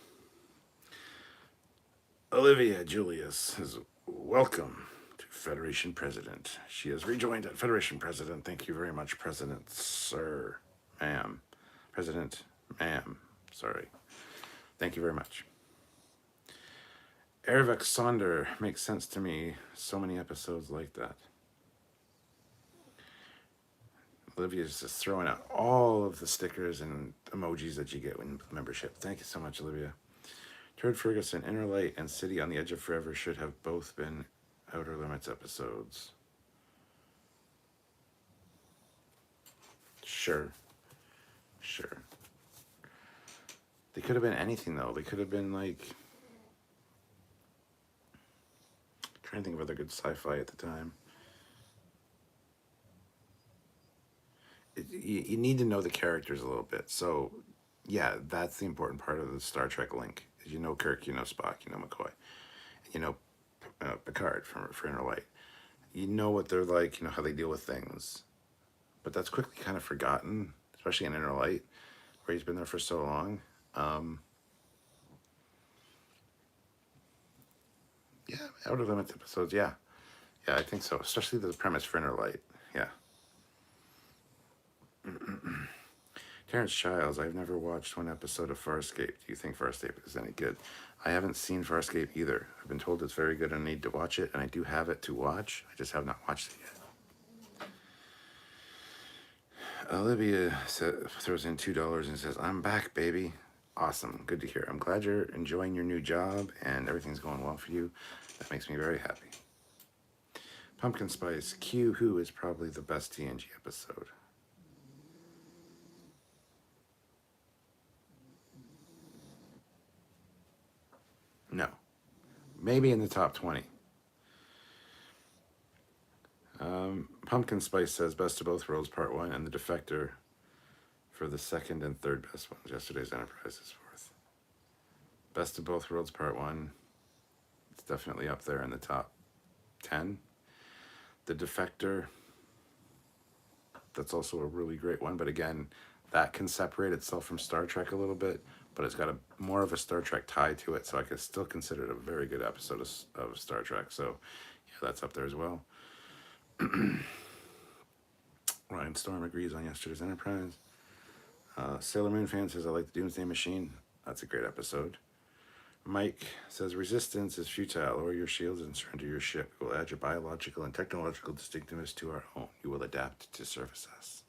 Olivia Julius says, welcome to Federation President. She has rejoined at Federation President. Thank you very much, President, sir, ma'am. President, ma'am. Sorry. Thank you very much. Ervik Sonder makes sense to me. So many episodes like that. Olivia's just throwing out all of the stickers and emojis that you get with membership. Thank you so much, Olivia. Turd Ferguson, Inner Light, and City on the Edge of Forever should have both been Outer Limits episodes. Sure. They could have been anything, though. They could have been, like... I'm trying to think of other good sci-fi at the time. You need to know the characters a little bit. So, yeah, that's the important part of the Star Trek link. Is you know Kirk, you know Spock, you know McCoy. You know Picard for Inner Light. You know what they're like, you know how they deal with things. But that's quickly kind of forgotten, especially in Inner Light, where he's been there for so long. Yeah, Outer Limits episodes, yeah. Yeah, I think so, especially the premise for Inner Light, yeah. Terrence Childs, I've never watched one episode of Farscape. Do you think Farscape is any good? I haven't seen Farscape either. I've been told it's very good and I need to watch it, and I do have it to watch. I just have not watched it yet. Olivia throws in $2 and says, I'm back, baby. Awesome. Good to hear. I'm glad you're enjoying your new job and everything's going well for you. That makes me very happy. Pumpkin Spice, Q Who is probably the best TNG episode. No. Maybe in the top 20. Pumpkin Spice says Best of Both Worlds Part 1 and The Defector for the second and third best ones. Yesterday's Enterprise is fourth. Best of Both Worlds Part 1. It's definitely up there in the top 10. The Defector, that's also a really great one, but again, that can separate itself from Star Trek a little bit, but it's got a more of a Star Trek tie to it, so I could still consider it a very good episode of Star Trek. So yeah, that's up there as well. Ryan Storm agrees on Yesterday's Enterprise. Sailor Moon fan says I like the Doomsday Machine. That's a great episode. Mike says Resistance is futile. Lower your shields and surrender your ship. It will add your biological and technological distinctiveness to our own. You will adapt to service us.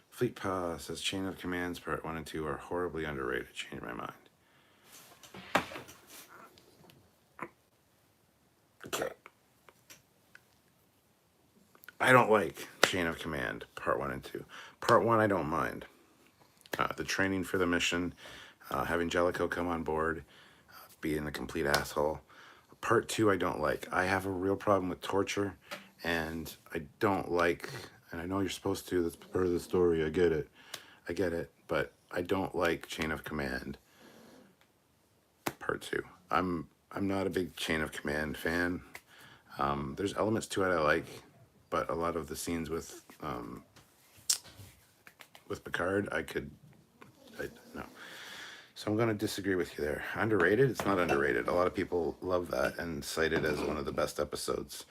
Fleet Pa says Chain of Commands Part 1 and 2 are horribly underrated. Changed my mind. Okay. I don't like Chain of Command Part 1 and 2. Part 1 I don't mind. The training for the mission, having Jellicoe come on board, being a complete asshole. Part 2 I don't like. I have a real problem with torture, and I don't like, and I know you're supposed to, that's part of the story, I get it, but I don't like Chain of Command Part 2. I'm not a big Chain of Command fan. There's elements to it I like, but a lot of the scenes with Picard, no. So I'm going to disagree with you there. Underrated? It's not underrated. A lot of people love that and cite it as one of the best episodes,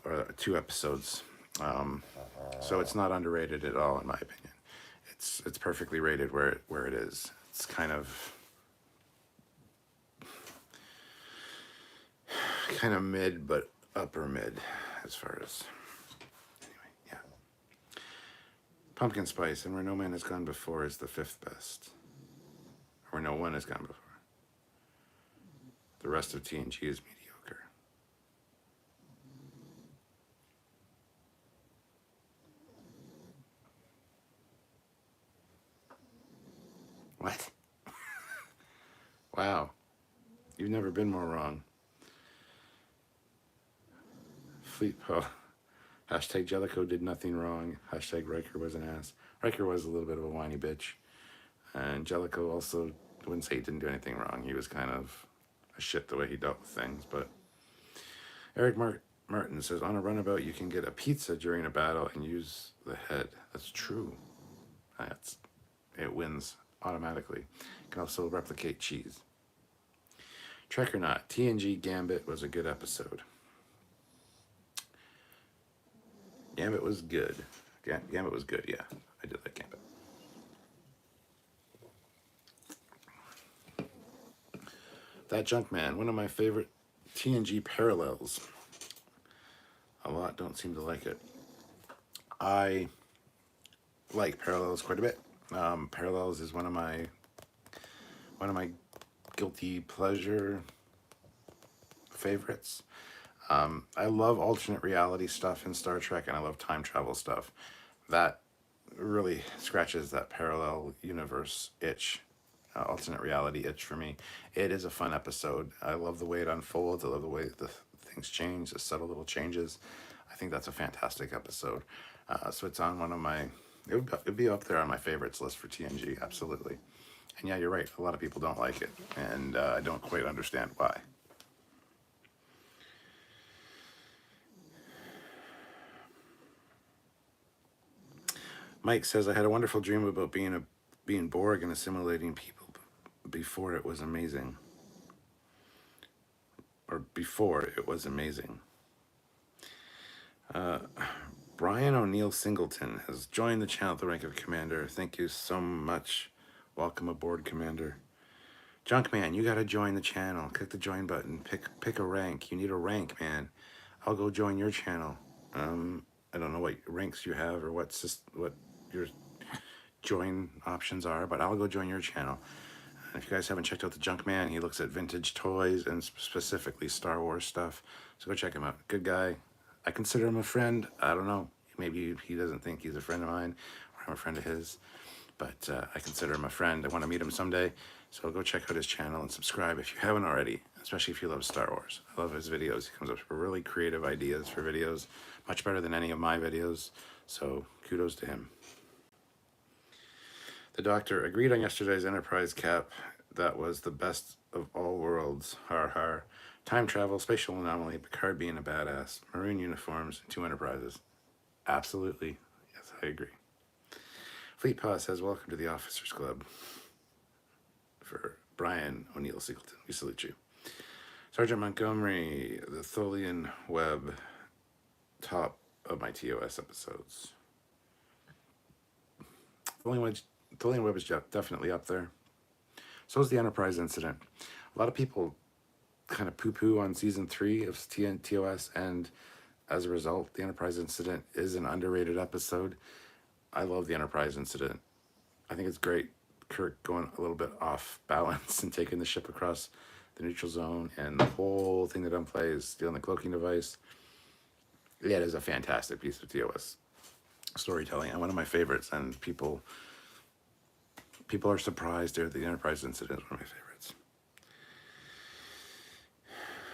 or 2 episodes. So it's not underrated at all, in my opinion. It's perfectly rated where it is. It's kind of mid, but upper mid as far as. Anyway, yeah. Pumpkin Spice and Where No Man Has Gone Before is the 5th best. Where no one has gone before. The rest of TNG is mediocre. What? Wow. You've never been more wrong. Fleet Po. Hashtag Jellicoe did nothing wrong. Hashtag Riker was an ass. Riker was a little bit of a whiny bitch. And Jellicoe also, wouldn't say he didn't do anything wrong. He was kind of a shit the way he dealt with things. But Eric Martin says, on a runabout, you can get a pizza during a battle and use the head. That's true. It wins automatically. You can also replicate cheese. Trek or not, TNG Gambit was a good episode. Gambit was good. Gambit was good, yeah. I did like Gambit. That Junk Man, one of my favorite TNG parallels. A lot don't seem to like it. I like Parallels quite a bit. Parallels is one of my guilty pleasure favorites. I love alternate reality stuff in Star Trek, and I love time travel stuff. That really scratches that parallel universe itch, alternate reality itch for me. It is a fun episode. I love the way it unfolds. I love the way the things change, the subtle little changes. I think that's a fantastic episode. So it's on one of my, it would be up there on my favorites list for TNG, absolutely. And yeah, you're right. A lot of people don't like it, and I don't quite understand why. Mike says, I had a wonderful dream about being Borg and assimilating people before it was amazing. Or before it was amazing. Brian O'Neill Singleton has joined the channel at the rank of Commander. Thank you so much. Welcome aboard, Commander. Junkman, you gotta join the channel. Click the join button. Pick a rank. You need a rank, man. I'll go join your channel. I don't know what ranks you have or what your join options are, but I'll go join your channel. And if you guys haven't checked out the Junk Man, he looks at vintage toys and specifically Star Wars stuff. So go check him out. Good guy. I consider him a friend. I don't know. Maybe he doesn't think he's a friend of mine or I'm a friend of his. But I consider him a friend. I want to meet him someday. So go check out his channel and subscribe if you haven't already, especially if you love Star Wars. I love his videos. He comes up with really creative ideas for videos, much better than any of my videos. So kudos to him. The Doctor agreed on yesterday's Enterprise cap. That was the best of all worlds. Har har. Time travel, spatial anomaly, Picard being a badass, maroon uniforms, and 2 Enterprises. Absolutely. Yes, I agree. Fleet Paw says, welcome to the Officers Club. For Brian O'Neill Singleton, we salute you. Sergeant Montgomery, the Tholian Web, top of my TOS episodes. Tholian Web is definitely up there. So is the Enterprise incident. A lot of people kind of poo-poo on season 3 of TOS, and as a result, the Enterprise incident is an underrated episode. I love the Enterprise incident. I think it's great. Kirk going a little bit off balance and taking the ship across the neutral zone, and the whole thing that unplays, stealing the cloaking device. Yeah, it is a fantastic piece of TOS storytelling and one of my favorites, and people are surprised there. The Enterprise incident is one of my favorites.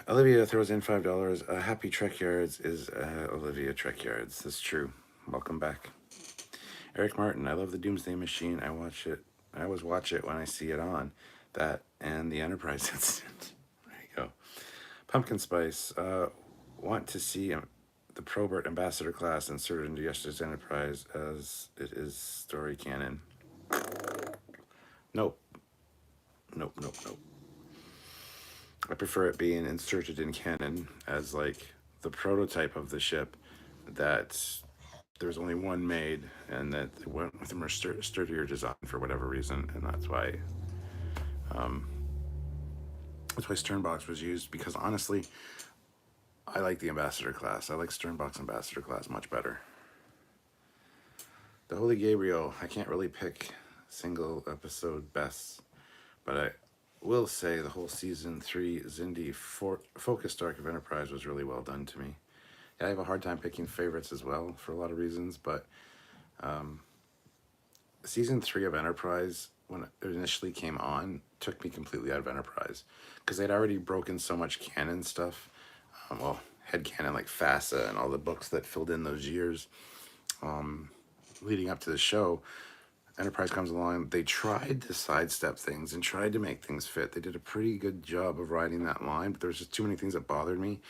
Olivia throws in $5. Happy Trekyards is Olivia Trekyards. That's true. Welcome back. Eric Martin, I love the Doomsday Machine. I always watch it when I see it on. That and the Enterprise incident. There you go. Pumpkin Spice, want to see the Probert Ambassador class inserted into yesterday's Enterprise as it is story canon. Nope. Nope. I prefer it being inserted in canon as like the prototype of the ship that there's only one made, and that they went with a more sturdier design for whatever reason, and that's why Sternbox was used, because honestly, I like the Ambassador class. I like Sternbox Ambassador class much better. The Holy Gabriel, I can't really pick single episode bests, but I will say the whole season 3 Xindi focused arc of Enterprise was really well done to me. Yeah, I have a hard time picking favorites as well for a lot of reasons, but season 3 of Enterprise, when it initially came on, took me completely out of Enterprise, because they'd already broken so much canon stuff. Well, head canon like FASA and all the books that filled in those years leading up to the show. Enterprise comes along, they tried to sidestep things and tried to make things fit. They did a pretty good job of riding that line, but there was just too many things that bothered me.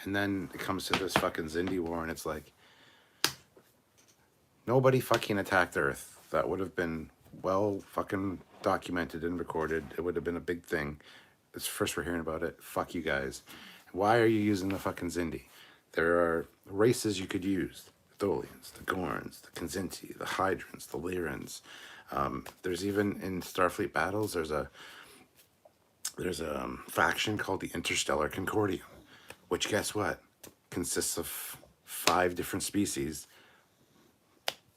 And then it comes to this fucking Xindi war, and it's like, nobody fucking attacked Earth. That would have been well fucking documented and recorded. It would have been a big thing. It's first we're hearing about it. Fuck you guys. Why are you using the fucking Xindi? There are races you could use. The Tholians, the Gorns, the Kzinti, the Hydrants, the Lyrans. There's even in Starfleet battles, there's a faction called the Interstellar Concordium, which, guess what, consists of 5 different species,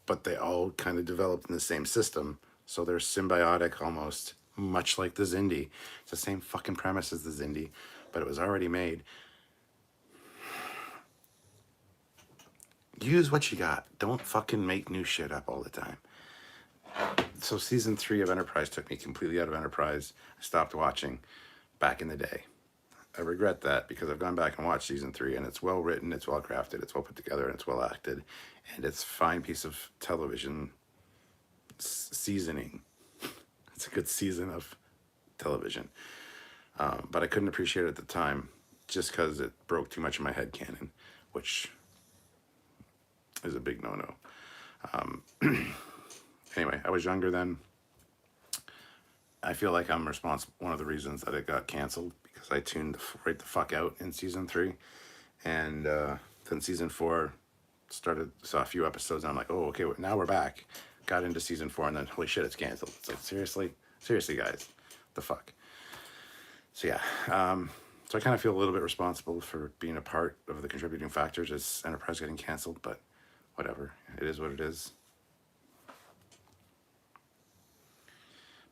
but they all kind of developed in the same system, so they're symbiotic almost, much like the Xindi. It's the same fucking premise as the Xindi, but it was already made. Use what you got. Don't fucking make new shit up all the time. So season 3 of Enterprise took me completely out of Enterprise. I stopped watching back in the day. I regret that, because I've gone back and watched season 3, and it's well written, it's well crafted, it's well put together, and it's well acted, and it's a fine piece of television seasoning. It's a good season of television. But I couldn't appreciate it at the time, just because it broke too much of my headcanon, which is a big no-no. Anyway, I was younger then. I feel like I'm responsible. One of the reasons that it got canceled, because I tuned right the fuck out in season 3, and then season 4 started. Saw a few episodes, and I'm like, oh, okay, now we're back. Got into season 4, and then holy shit, it's canceled. It's like, seriously, guys, the fuck. So yeah, so I kind of feel a little bit responsible for being a part of the contributing factors as Enterprise getting canceled, but whatever, it is what it is.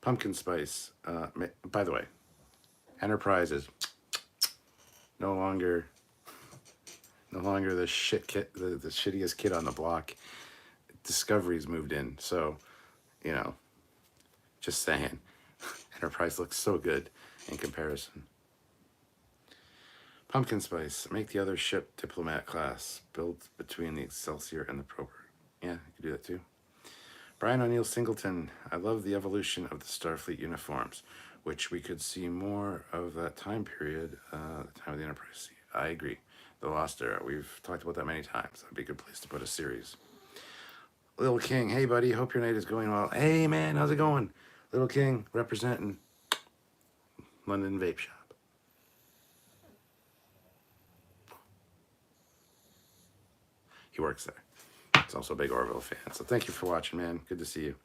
Pumpkin spice. By the way, Enterprise is no longer the shit kid, the shittiest kid on the block. Discovery's moved in, so you know, just saying. Enterprise looks so good in comparison. Pumpkin spice. Make the other ship diplomat class. Build between the Excelsior and the Prober. Yeah, you can do that too. Brian O'Neill Singleton. I love the evolution of the Starfleet uniforms, which we could see more of that time period, the time of the Enterprise. I agree. The Lost Era. We've talked about that many times. That'd be a good place to put a series. Little King. Hey, buddy. Hope your night is going well. Hey, man. How's it going? Little King representing London Vape Shop. He works there. He's also a big Orville fan. So thank you for watching, man. Good to see you.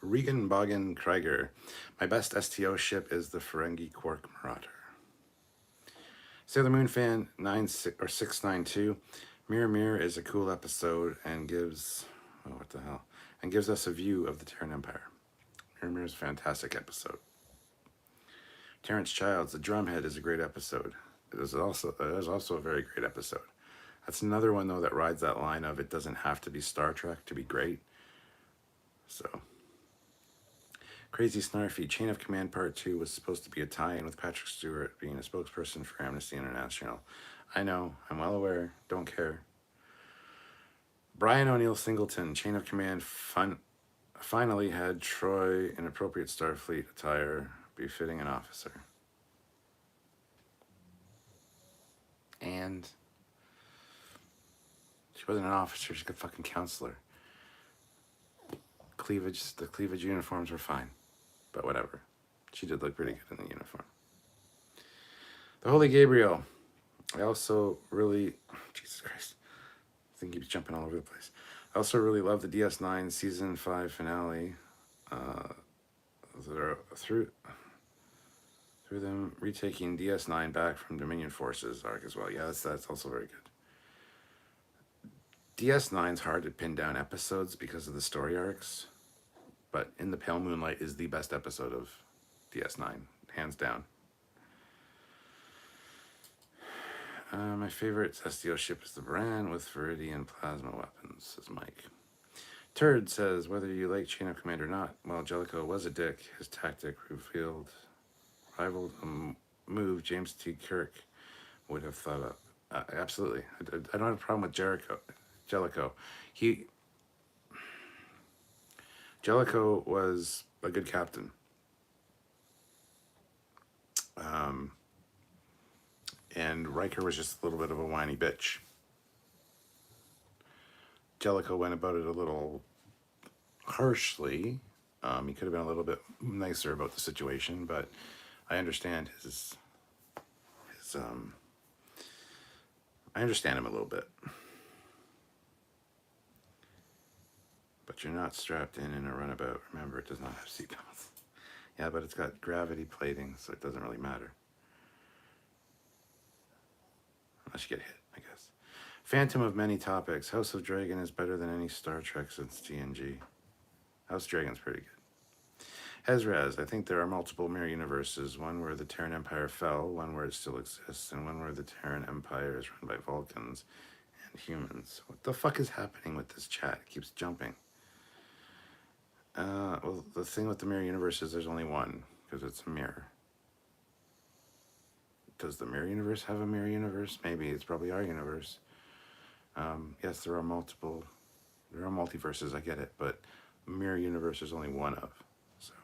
Regan Bogan Krieger. My best STO ship is the Ferengi Quark Marauder. Sailor Moon fan 692. Mirror Mirror is a cool episode and gives and gives us a view of the Terran Empire. Mirror Mirror is a fantastic episode. Terrence Childs, The Drumhead is a great episode. It is also a very great episode. That's another one though that rides that line of it doesn't have to be Star Trek to be great. So Crazy Snarfy, Chain of Command Part 2 was supposed to be a tie-in with Patrick Stewart being a spokesperson for Amnesty International. I know, I'm well aware, don't care. Brian O'Neill Singleton, Chain of Command finally had Troy in appropriate Starfleet attire befitting an officer. And she wasn't an officer, she's a fucking counselor. The cleavage uniforms were fine, but whatever. She did look pretty good in the uniform. The Holy Gabriel. I also really, Jesus Christ, I think keeps jumping all over the place. I also really love the DS9 season 5 finale. Through them retaking DS9 back from Dominion Forces arc as well. Yeah, that's also very good. DS9's hard to pin down episodes because of the story arcs, but In the Pale Moonlight is the best episode of DS9, hands down. My favorite STO ship is the Bran with Viridian plasma weapons, says Mike. Turd says, whether you like Chain of Command or not, while Jellicoe was a dick, his tactic rivaled a move James T. Kirk would have thought up. Absolutely. I don't have a problem with Jellicoe. Jellicoe was a good captain. And Riker was just a little bit of a whiny bitch. Jellicoe went about it a little harshly. He could have been a little bit nicer about the situation, but I understand I understand him a little bit. But you're not strapped in a runabout. Remember, it does not have seatbelts. Yeah, but it's got gravity plating, so it doesn't really matter. Unless you get hit, I guess. Phantom of Many Topics. House of Dragon is better than any Star Trek since TNG. House of Dragon's pretty good. Hezraz, I think there are multiple mirror universes. One where the Terran Empire fell, one where it still exists, and one where the Terran Empire is run by Vulcans and humans. What the fuck is happening with this chat? It keeps jumping. Well, the thing with the mirror universe is there's only one, because it's a mirror. Does the mirror universe have a mirror universe? Maybe. It's probably our universe. Yes, there are multiverses, I get it, but mirror universe is only one of. So,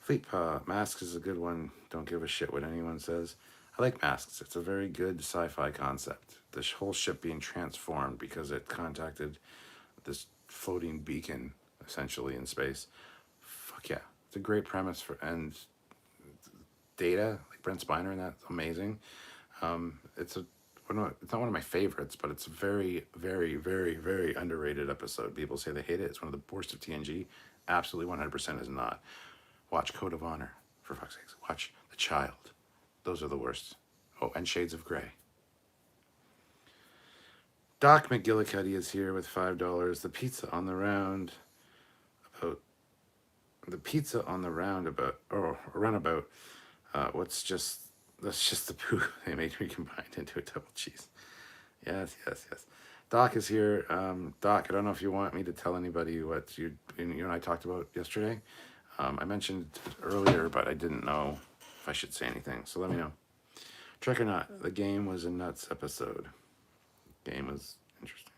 Fleetpaw, Masks is a good one. Don't give a shit what anyone says. I like Masks. It's a very good sci-fi concept. This whole ship being transformed because it contacted this floating beacon, essentially, in space. Fuck yeah. It's a great premise and Data, like Brent Spiner, and that's amazing. It's not one of my favorites, but it's a very, very, very, very underrated episode. People say they hate it. It's one of the worst of TNG. Absolutely 100% is not. Watch Code of Honor, for fuck's sakes. Watch The Child. Those are the worst. Oh, and Shades of Grey. Doc McGillicuddy is here with $5. The pizza on the round about the pizza on the roundabout or runabout. That's just the poo they made me combined into a double cheese. Yes. Doc is here. Doc, I don't know if you want me to tell anybody what you and I talked about yesterday. I mentioned it earlier, but I didn't know if I should say anything. So let me know. Trek or not, the game was a nuts episode. Game was interesting.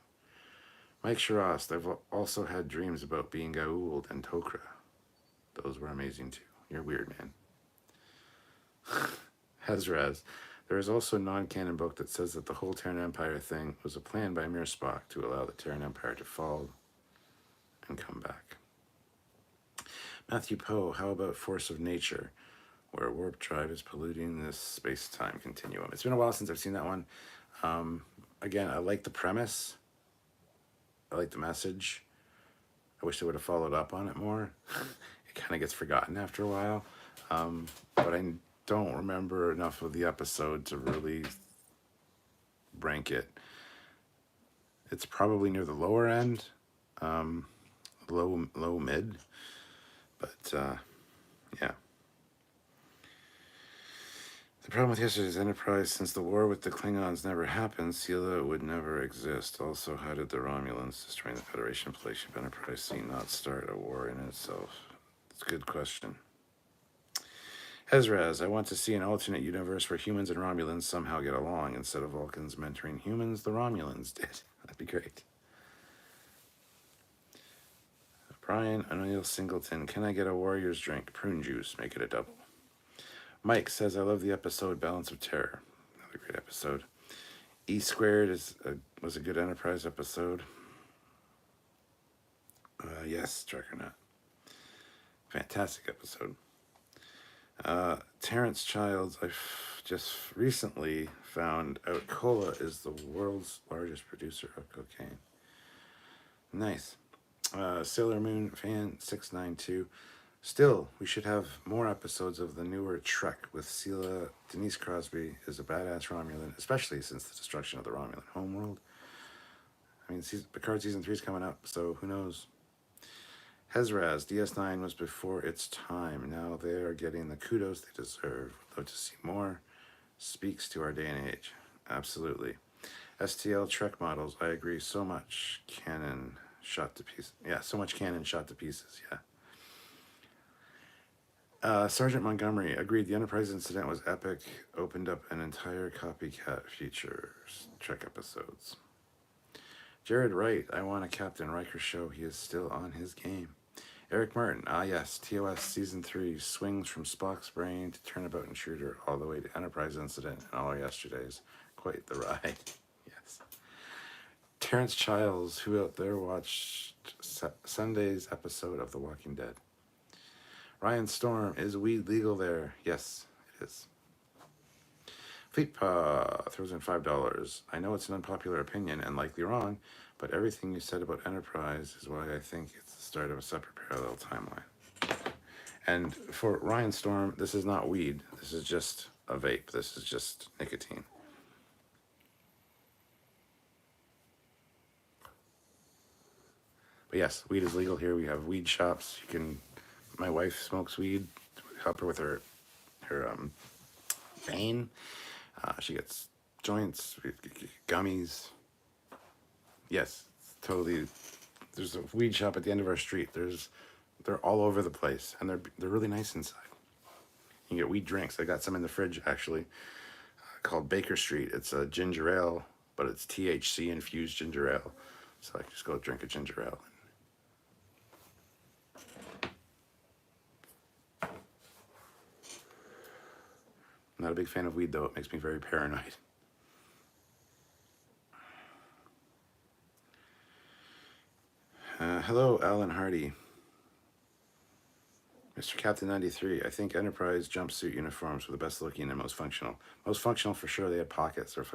Mike Shirast, I've also had dreams about being Goa'uld and Tok'ra. Those were amazing too. You're weird, man. Hezraz, there is also a non-canon book that says that the whole Terran Empire thing was a plan by Mir Spock to allow the Terran Empire to fall and come back. Matthew Poe, how about Force of Nature, where warp drive is polluting this space-time continuum? It's been a while since I've seen that one. Again, I like the premise. I like the message. I wish they would have followed up on it more. It kind of gets forgotten after a while. But I don't remember enough of the episode to really rank it. It's probably near the lower end, low mid. But yeah. The problem with yesterday's Enterprise, since the war with the Klingons never happened, Sela would never exist. Also, how did the Romulans destroying the Federation play ship Enterprise C not start a war in itself? It's a good question. Hezraz, I want to see an alternate universe where humans and Romulans somehow get along. Instead of Vulcans mentoring humans, the Romulans did. That'd be great. Brian O'Neill Singleton, can I get a Warrior's drink? Prune juice, make it a double. Mike says, I love the episode Balance of Terror. Another great episode. E Squared was a good Enterprise episode. Yes, Trek or not. Fantastic episode. Terrence Childs, I've just recently found out Cola is the world's largest producer of cocaine. Nice. Sailor Moon fan 692. Still, we should have more episodes of the newer Trek with Sela. Denise Crosby is a badass Romulan, especially since the destruction of the Romulan homeworld. I mean, Picard Season 3 is coming up, so who knows? Hezraz, DS9 was before its time. Now they are getting the kudos they deserve. Love to see more. Speaks to our day and age. Absolutely. STL Trek models, I agree. So much canon shot to pieces. Yeah, so much canon shot to pieces, yeah. Sergeant Montgomery agreed the Enterprise incident was epic, opened up an entire copycat future Trek episodes. Jared Wright, I want a Captain Riker show. He is still on his game. Eric Martin, yes, TOS Season 3 swings from Spock's brain to Turnabout Intruder all the way to Enterprise Incident and all our yesterdays. Quite the ride. Yes. Terrence Childs, who out there watched Sunday's episode of The Walking Dead? Ryan Storm, is weed legal there? Yes, it is. Fleetpaw throws in $5. I know it's an unpopular opinion and likely wrong, but everything you said about Enterprise is why I think it's the start of a separate parallel timeline. And for Ryan Storm, this is not weed. This is just a vape. This is just nicotine. But yes, weed is legal here. We have weed shops. My wife smokes weed. Help her with her pain. She gets joints, gummies. Yes, totally. There's a weed shop at the end of our street. They're all over the place, and they're really nice inside. You can get weed drinks. I got some in the fridge actually, called Baker Street. It's a ginger ale, but it's THC infused ginger ale. So I can just go drink a ginger ale. I'm not a big fan of weed, though. It makes me very paranoid. Hello, Alan Hardy. Mr. Captain 93, I think Enterprise jumpsuit uniforms were the best looking and most functional. Most functional for sure. They had pockets. They're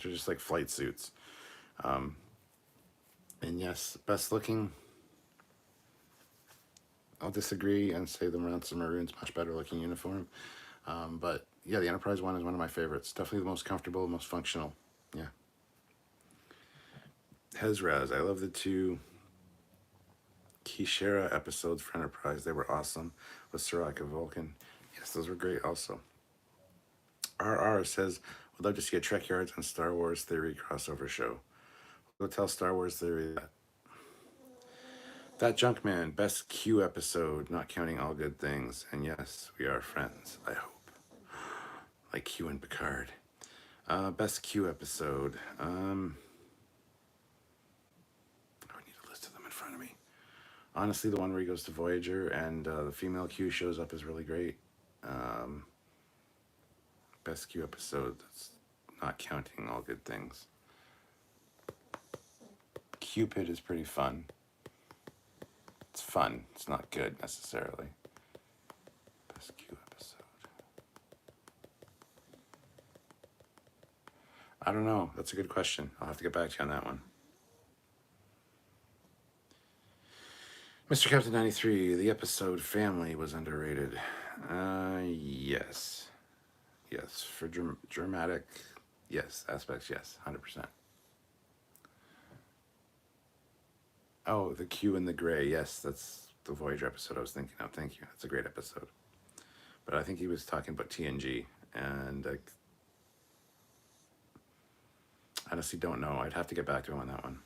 just like flight suits. And yes, best looking. I'll disagree and say the Ransom Maroon's much better looking uniform. But yeah, the Enterprise one is one of my favorites. Definitely the most comfortable, most functional. Yeah. Hezraz, I love the two Kishera episodes for Enterprise. They were awesome with Sirach and Vulcan. Yes, those were great also. RR says, would love to see a Trekyards and Star Wars Theory crossover show. Go tell Star Wars Theory that. That Junkman, best Q episode, not counting all good things. And yes, we are friends, I hope. Like Q and Picard. Best Q episode. I would need a list of them in front of me. Honestly, the one where he goes to Voyager and the female Q shows up is really great. Best Q episode, that's not counting all good things. Cupid is pretty fun. It's fun. It's not good necessarily. Best Q episode. I don't know. That's a good question. I'll have to get back to you on that one. Mr. Captain 93, the episode Family was underrated. Yes. Yes. For dramatic, yes. Aspects, yes. 100%. Oh, the Q and the Gray. Yes, that's the Voyager episode I was thinking of. Thank you. That's a great episode. But I think he was talking about TNG, and I honestly don't know. I'd have to get back to him on that one.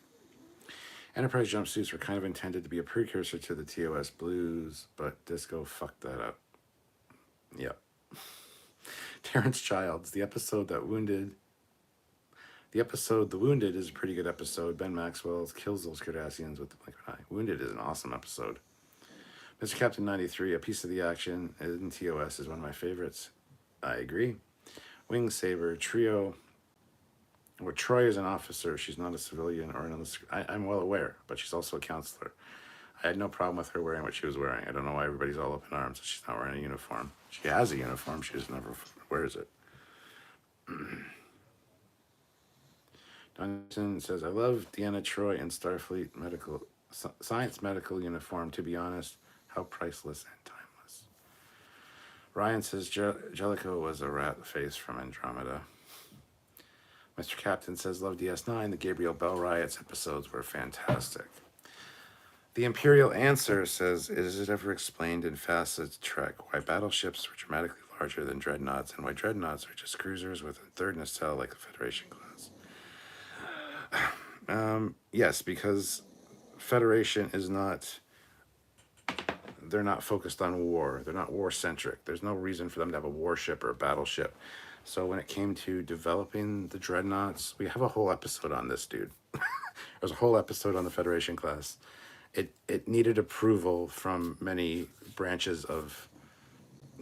Enterprise jumpsuits were kind of intended to be a precursor to the TOS Blues, but Disco fucked that up. Yep. Terrence Childs, the episode The Wounded is a pretty good episode. Ben Maxwell kills those Cardassians with the blink of an eye. Wounded is an awesome episode. Mr. Captain 93, a piece of the action in TOS is one of my favorites. I agree. Wing Saber, Trio. Well, Troy is an officer. She's not a civilian or an I'm well aware, but she's also a counselor. I had no problem with her wearing what she was wearing. I don't know why everybody's all up in arms that she's not wearing a uniform. She has a uniform. She just never wears it. Duncan says, I love Deanna Troi in Starfleet science medical uniform. To be honest, how priceless and timeless. Ryan says, Jellicoe was a rat face from Andromeda. Mr. Captain says, love DS9. The Gabriel Bell Riots episodes were fantastic. The Imperial Answer says, is it ever explained in Facet's Trek why battleships were dramatically larger than dreadnoughts and why dreadnoughts are just cruisers with a third nacelle like the Federation class? Yes, because Federation is not, they're not focused on war. They're not war-centric. There's no reason for them to have a warship or a battleship. So when it came to developing the dreadnoughts, we have a whole episode on this, dude. There's a whole episode on the Federation class. It needed approval from many branches of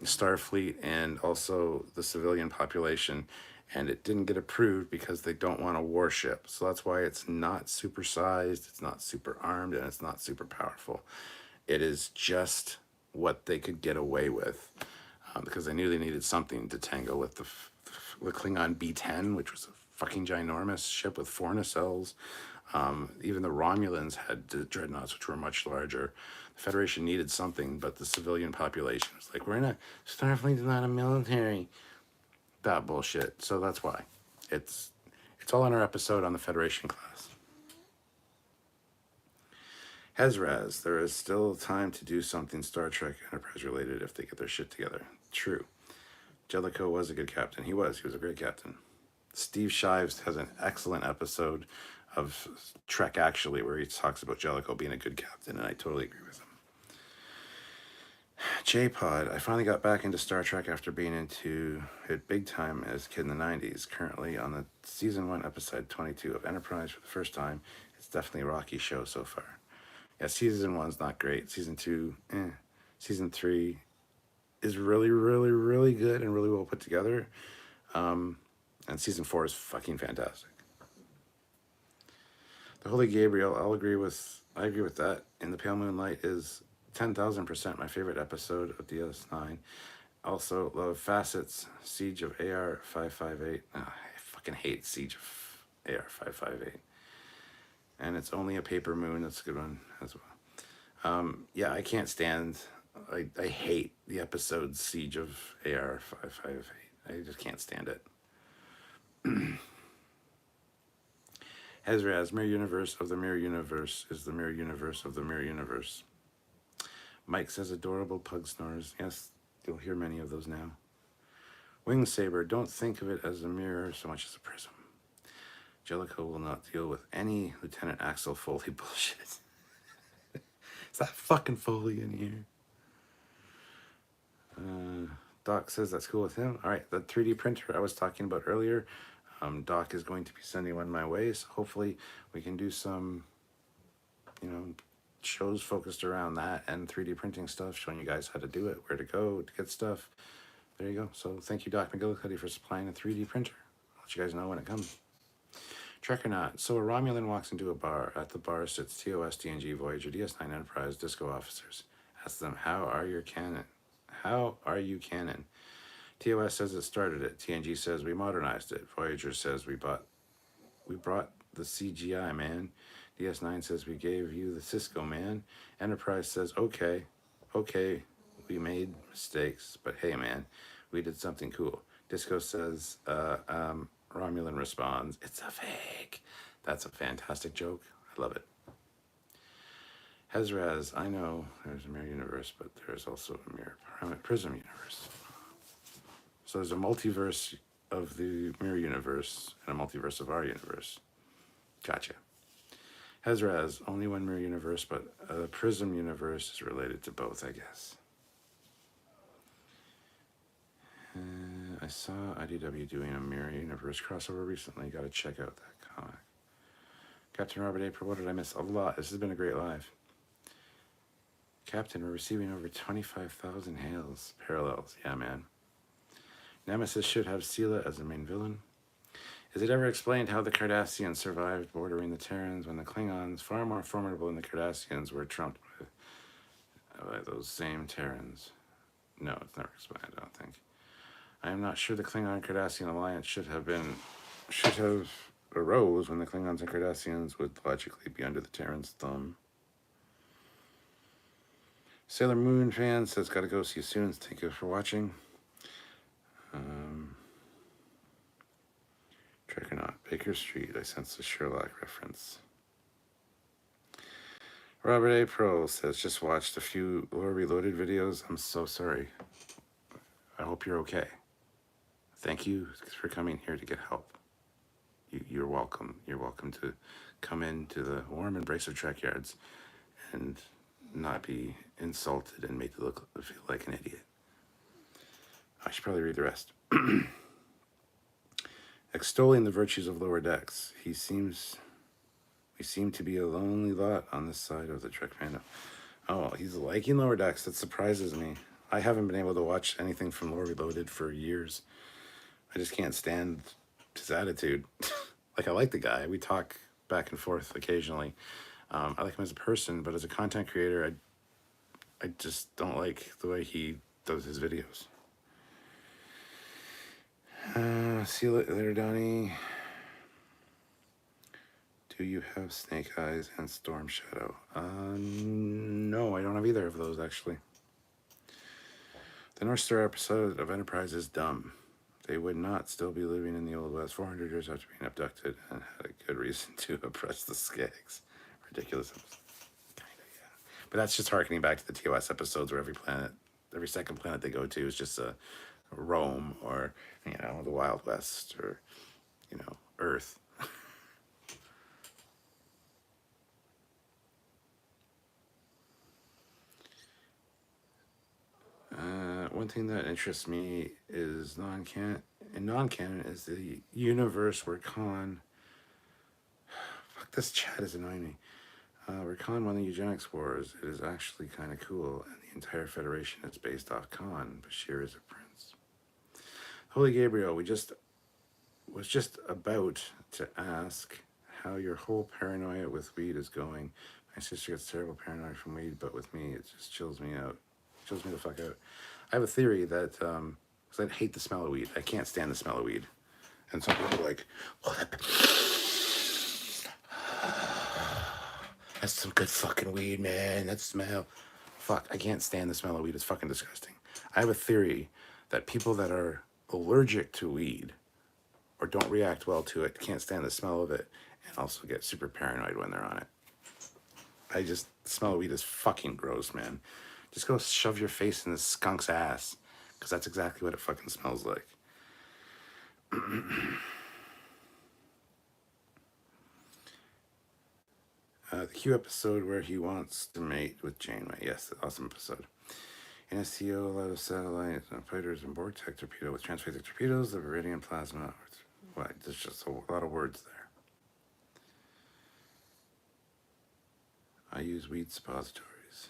Starfleet and also the civilian population, and it didn't get approved because they don't want a warship. So that's why it's not supersized, it's not super armed, and it's not super powerful. It is just what they could get away with, because they knew they needed something to tangle with the Klingon B-10, which was a fucking ginormous ship with 4 nacelles. Even the Romulans had dreadnoughts, which were much larger. The Federation needed something, but the civilian population was like, we're in a Starfleet's not a military. That bullshit. So that's why. It's all in our episode on the Federation class. Hezraz, there is still time to do something Star Trek Enterprise related if they get their shit together. True. Jellicoe was a good captain. He was a great captain. Steve Shives has an excellent episode of Trek Actually where he talks about Jellicoe being a good captain, and I totally agree with him. J-Pod, I finally got back into Star Trek after being into it big time as a kid in the 90s. Currently on the season 1 episode 22 of Enterprise for the first time. It's definitely a rocky show so far. Yeah, season 1's not great. Season 2, Season 3 is really, really, really good and really well put together. And season 4 is fucking fantastic. The Holy Gabriel, I agree with that. And the Pale Moonlight is 10,000% my favorite episode of DS9. Also love Facet's Siege of AR-558. I fucking hate Siege of AR-558. And it's only a paper moon. That's a good one as well. Yeah, I can't stand. I hate the episode Siege of AR-558. I just can't stand it. Hezraz, mirror universe of the mirror universe is the mirror universe of the mirror universe. Mike says adorable pug snores. Yes, you'll hear many of those now. Wing Saber, don't think of it as a mirror so much as a prism. Jellicoe will not deal with any Lieutenant Axel Foley bullshit. Is that fucking Foley in here? Doc says that's cool with him. All right, the 3D printer I was talking about earlier, Doc is going to be sending one my way, so hopefully we can do some, shows focused around that and 3D printing stuff, showing you guys how to do it, where to go to get stuff. There you go. So thank you, Doc McGillicuddy, for supplying a 3D printer. I'll let you guys know when it comes. Trekyards. So a Romulan walks into a bar. At the bar sits TOS, TNG, Voyager, DS9, Enterprise, Disco officers. Asks them, how are you canon? TOS says it started it. TNG says we modernized it. Voyager says we brought the CGI, man. DS9 says we gave you the Cisco, man. Enterprise says, okay, we made mistakes, but hey, man, we did something cool. Disco says, Romulan responds, it's a fake. That's a fantastic joke. I love it. Hezraz, I know there's a mirror universe, but there's also a mirror prism universe. So there's a multiverse of the mirror universe and a multiverse of our universe. Gotcha. Hezraz, only one mirror universe, but a prism universe is related to both, I guess. I saw IDW doing a mirror universe crossover recently. Got to check out that comic. Captain Robert April, what did I miss? A lot. This has been a great live. Captain, we're receiving over 25,000 hails. Parallels. Yeah, man. Nemesis should have Sela as the main villain. Is it ever explained how the Cardassians survived bordering the Terrans when the Klingons, far more formidable than the Cardassians, were trumped by those same Terrans? No, it's never explained, I don't think. I am not sure the Klingon-Cardassian alliance should have arose when the Klingons and Cardassians would logically be under the Terrans' thumb. Sailor Moon fan says, gotta go, see you soon. Thank you for watching. Trekyards, Baker Street. I sense a Sherlock reference. Robert A. Pro says, just watched a few Lore Reloaded videos. I'm so sorry. I hope you're okay. Thank you for coming here to get help. You're welcome. You're welcome to come into the warm embrace of Trekyards and not be insulted and made to feel like an idiot. I should probably read the rest. Extolling the virtues of lower decks, we seem to be a lonely lot on this side of the Trek fandom. Oh, he's liking lower decks. That surprises me. I haven't been able to watch anything from Lore Reloaded for years. I just can't stand his attitude. Like, I like the guy. We talk back and forth occasionally. I like him as a person, but as a content creator, I just don't like the way he does his videos. See you later, Donnie. Do you have Snake Eyes and Storm Shadow? No, I don't have either of those, actually. The North Star episode of Enterprise is dumb. They would not still be living in the Old West 400 years after being abducted and had a good reason to oppress the Skags. Ridiculous. Kinda, yeah. But that's just harkening back to the TOS episodes where every second planet they go to is just a Rome or, the Wild West or, Earth. One thing that interests me is non-canon is the universe where Khan... Fuck, this chat is annoying me. Where Khan won the eugenics wars, it is actually kind of cool, and the entire Federation is based off Khan. Bashir is a prince. Holy Gabriel, was just about to ask how your whole paranoia with weed is going. My sister gets terrible paranoia from weed, but with me, it just chills me out. Chills me the fuck out. I have a theory that, because I hate the smell of weed. I can't stand the smell of weed. And some people are like, oh, that's some good fucking weed, man. That smell. Fuck, I can't stand the smell of weed. It's fucking disgusting. I have a theory that people that are allergic to weed or don't react well to it, can't stand the smell of it, and also get super paranoid when they're on it. I just, smell of weed is fucking gross, man. Just go shove your face in this skunk's ass, because that's exactly what it fucking smells like. The Q episode where he wants to mate with Janeway. Yes, awesome episode. In STO, a lot of satellite fighters and Vortex torpedo with transphasic torpedoes, the Viridian plasma. What? There's just a lot of words there. I use weed suppositories.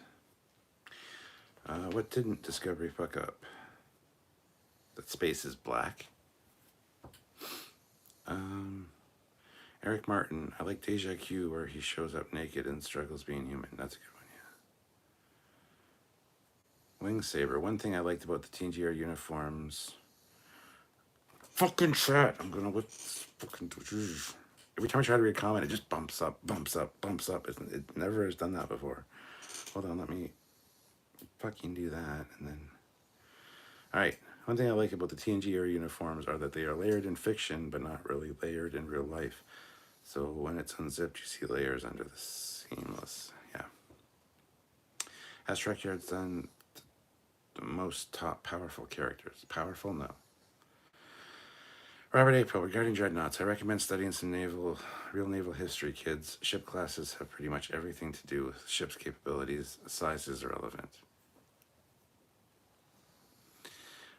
What didn't Discovery fuck up? That space is black. Eric Martin, I like Deja Q where he shows up naked and struggles being human. That's a good one, yeah. Wing Saber. One thing I liked about the TNGR uniforms. Fucking chat. I'm gonna whip fucking. Every time I try to read a comment, it just bumps up, bumps up, bumps up. It never has done that before. Hold on, let me fucking do that, and then. All right. One thing I like about the TNGR uniforms are that they are layered in fiction, but not really layered in real life. So when it's unzipped, you see layers under the seamless. Yeah. Has Trekyards done the most top powerful characters? Powerful? No. Robert April, regarding dreadnoughts, I recommend studying some real naval history, kids. Ship classes have pretty much everything to do with ship's capabilities. Size is irrelevant.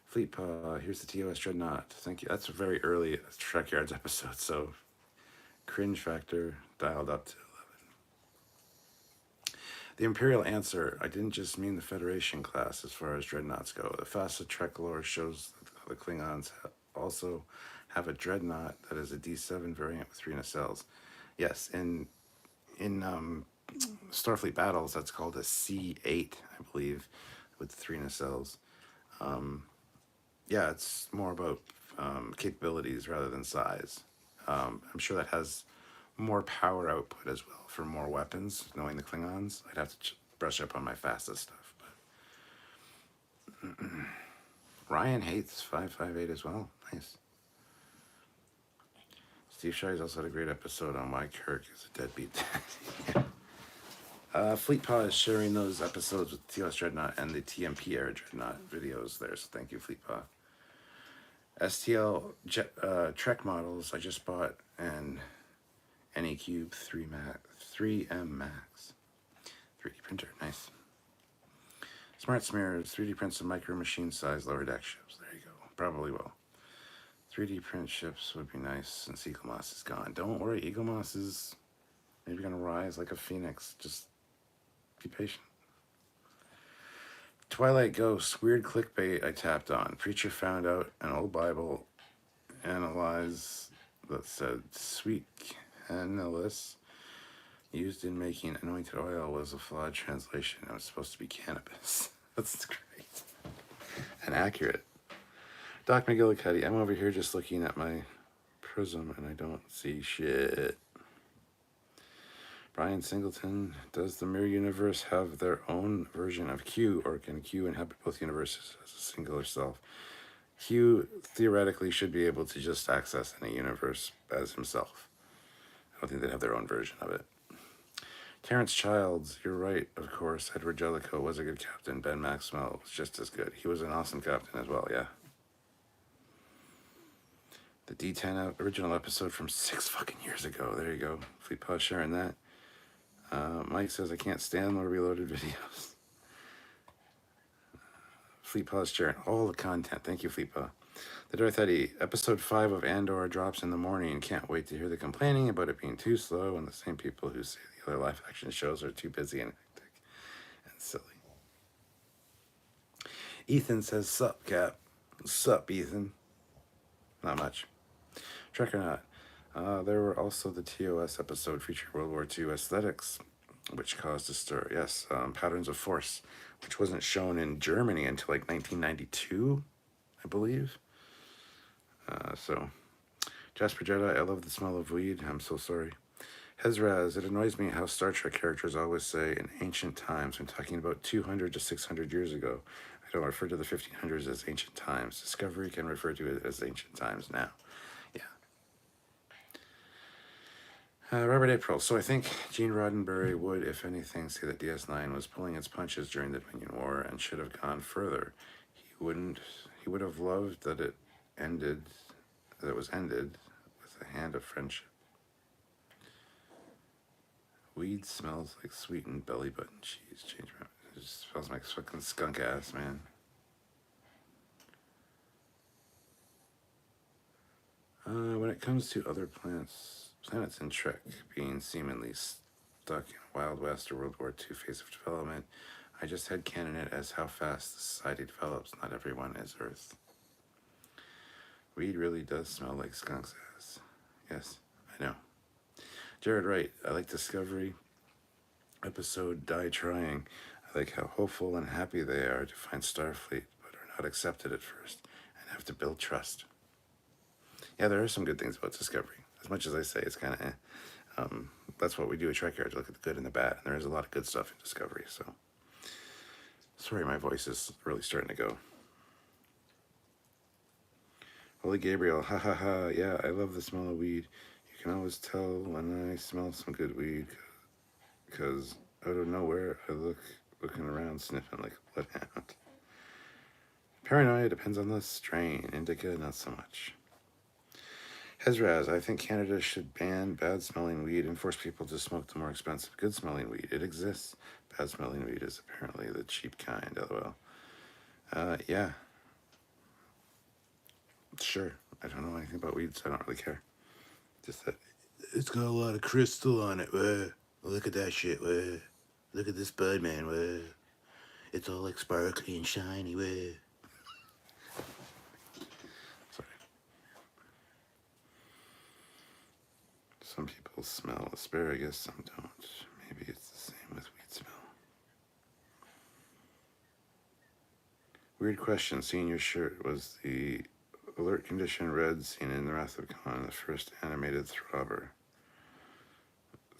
Fleet Paw, here's the TOS Dreadnought. Thank you. That's a very early Trekyards episode, so cringe factor dialed up to 11. The Imperial answer, I didn't just mean the Federation class as far as dreadnoughts go. The FASA Trek lore shows the Klingons also have a dreadnought that is a D7 variant with 3 nacelles. Yes, in Starfleet battles, that's called a C8, I believe, with 3 nacelles. Yeah, it's more about capabilities rather than size. I'm sure that has more power output as well for more weapons, knowing the Klingons. I'd have to brush up on my fastest stuff. But Ryan hates 558 as well. Nice. Steve Shire's also had a great episode on why Kirk is a deadbeat dad. Fleet Paw is sharing those episodes with TOS Dreadnought and the TMP era Dreadnought videos there, so thank you, Fleet Paw. STL Trek models I just bought, and NECube 3M Max. 3D printer, nice. Smart Smears, 3D prints some micro machine size lower deck ships. There you go. Probably will. 3D print ships would be nice since Eagle Moss is gone. Don't worry, Eagle Moss is maybe going to rise like a phoenix. Just be patient. Twilight Ghosts, weird clickbait I tapped on. Preacher found out an old Bible analyze that said sweet cannabis used in making anointed oil was a flawed translation. It was supposed to be cannabis. That's great. And accurate. Doc McGillicuddy, I'm over here just looking at my prism and I don't see shit. Brian Singleton, does the Mirror Universe have their own version of Q, or can Q inhabit both universes as a singular self? Q theoretically should be able to just access any universe as himself. I don't think they'd have their own version of it. Terrence Childs, you're right, of course. Edward Jellicoe was a good captain. Ben Maxwell was just as good. He was an awesome captain as well, yeah. The D10 original episode from 6 fucking years ago. There you go. Fleet Paw sharing that. Mike says, I can't stand the reloaded videos. Fleet Paw sharing all the content. Thank you, Fleet Paw. The Darth Eddie, episode 5 of Andor drops in the morning. Can't wait to hear the complaining about it being too slow and the same people who say the other live action shows are too busy and hectic and silly. Ethan says, sup, Cap. Sup, Ethan. Not much. Trek or not. There were also the TOS episode featuring World War II aesthetics, which caused a stir. Yes, Patterns of Force, which wasn't shown in Germany until like 1992, I believe. So, Jasper Jedi, I love the smell of weed. I'm so sorry. Hezraz, it annoys me how Star Trek characters always say in ancient times when talking about 200 to 600 years ago. I don't refer to the 1500s as ancient times. Discovery can refer to it as ancient times now. Robert April. So I think Gene Roddenberry would, if anything, say that DS9 was pulling its punches during the Dominion War and should have gone further. He wouldn't. He would have loved that it ended. That it was ended with a hand of friendship. Weed smells like sweetened belly button cheese. Change my. It just smells like fucking skunk ass, man. When it comes to other planets in Trek being seemingly stuck in a Wild West or World War II phase of development, I just headcanon it as how fast the society develops. Not everyone is Earth. Weed really does smell like skunk's ass. Yes, I know. Jared Wright, I like Discovery episode Die Trying. I like how hopeful and happy they are to find Starfleet, but are not accepted at first and have to build trust. Yeah, there are some good things about Discovery. As much as I say it's kind of that's what we do at Trekyards, look at the good and the bad. And there is a lot of good stuff in Discovery, so. Sorry, my voice is really starting to go. Holy Gabriel, ha ha ha, yeah, I love the smell of weed. You can always tell when I smell some good weed, because out of nowhere, I looking around sniffing like a bloodhound. Paranoia depends on the strain. Indica, not so much. Hezraz, I think Canada should ban bad-smelling weed and force people to smoke the more expensive, good-smelling weed. It exists. Bad-smelling weed is apparently the cheap kind, lol. Yeah. Sure. I don't know anything about weed, so I don't really care. Just that it's got a lot of crystal on it. Look at that shit. Look at this bud, man. It's all like sparkly and shiny. Sorry. Some people smell asparagus, some don't. Maybe it's the same with weed smell. Weird question. Seeing your shirt, was the alert condition red seen in the Wrath of Khan, the first animated throbber?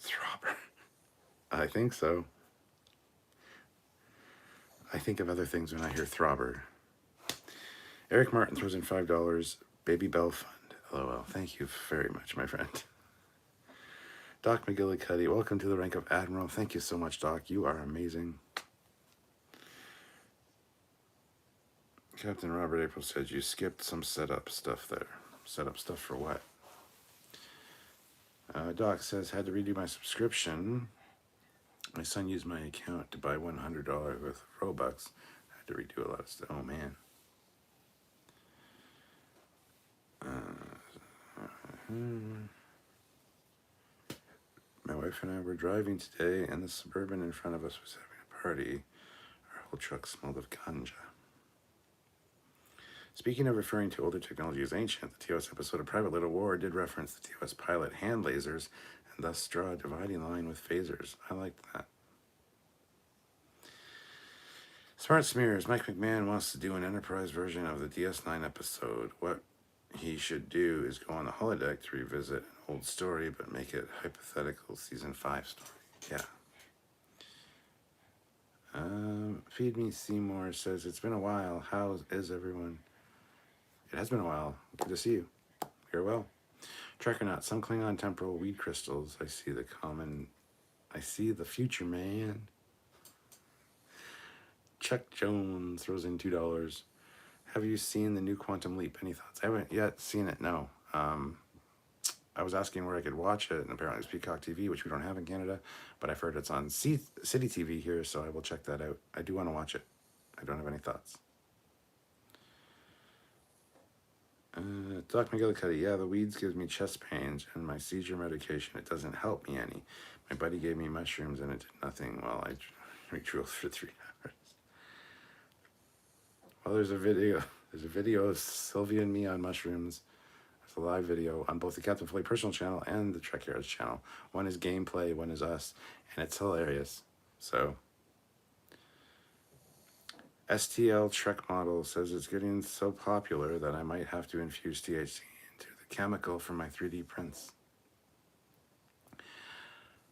Throbber? I think so. I think of other things when I hear throbber. Eric Martin throws in $5. Baby Bell Fund. LOL. Thank you very much, my friend. Doc McGillicuddy, welcome to the rank of Admiral. Thank you so much, Doc. You are amazing. Captain Robert April said you skipped some setup stuff there. Setup stuff for what? Doc says, had to redo my subscription. My son used my account to buy $100 worth of Robux. I had to redo a lot of stuff. Oh, man. My wife and I were driving today, and the Suburban in front of us was having a party. Our whole truck smelled of ganja. Speaking of referring to older technology as ancient, the TOS episode of Private Little War did reference the TOS pilot hand lasers and thus draw a dividing line with phasers. I liked that. Smart Smears, Mike McMahon wants to do an Enterprise version of the DS9 episode. What he should do is go on the holodeck to revisit an old story, but make it hypothetical season 5 story. Yeah. Feed Me Seymour says, it's been a while. How is everyone? It has been a while. Good to see you. You're well. Trekyards, some Klingon temporal weed crystals. I see the future, man. Chuck Jones throws in $2. Have you seen the new Quantum Leap? Any thoughts? I haven't yet seen it, no. I was asking where I could watch it, and apparently it's Peacock TV, which we don't have in Canada, but I've heard it's on City TV here, so I will check that out. I do want to watch it. I don't have any thoughts. Doc McGillicuddy, yeah, the weeds gives me chest pains and my seizure medication. It doesn't help me any. My buddy gave me mushrooms and it did nothing while I re-drooled for 3 hours. Well, there's a video of Sylvia and me on mushrooms. There's a live video on both the Captain Foley personal channel and the Trekyards channel. One is gameplay, one is us, and it's hilarious. So, STL Trek model says it's getting so popular that I might have to infuse THC into the chemical for my 3D prints.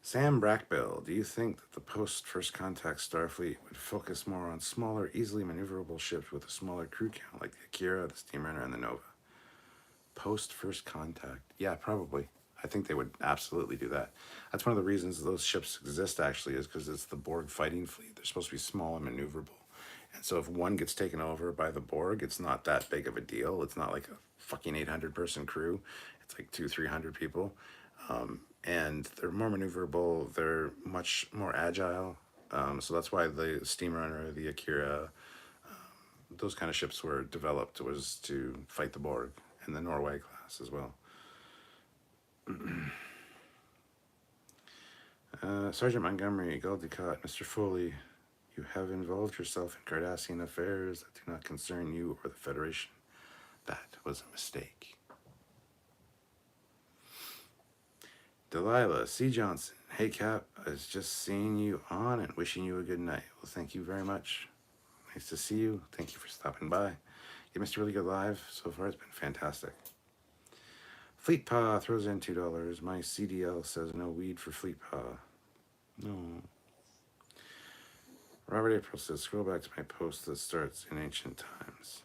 Sam Brackbill, do you think that the post-First Contact Starfleet would focus more on smaller, easily maneuverable ships with a smaller crew count, like the Akira, the Steamrunner, and the Nova? Post-First Contact? Yeah, probably. I think they would absolutely do that. That's one of the reasons those ships exist, actually, is because it's the Borg fighting fleet. They're supposed to be small and maneuverable. And so if one gets taken over by the Borg, it's not that big of a deal. It's not like a fucking 800-person crew. It's like 300 people. And they're more maneuverable. They're much more agile. So that's why the Steamrunner, the Akira, those kind of ships were developed, was to fight the Borg, and the Norway class as well. Sergeant Montgomery, Galdicott, Mr. Foley, you have involved yourself in Cardassian affairs that do not concern you or the Federation. That was a mistake. Delilah C. Johnson, hey Cap, I was just seeing you on and wishing you a good night. Well, thank you very much. Nice to see you. Thank you for stopping by. You missed a really good live so far. It's been fantastic. Fleet Pa throws in $2. My CDL says no weed for Fleet Pa. No. Robert April says, scroll back to my post that starts in ancient times.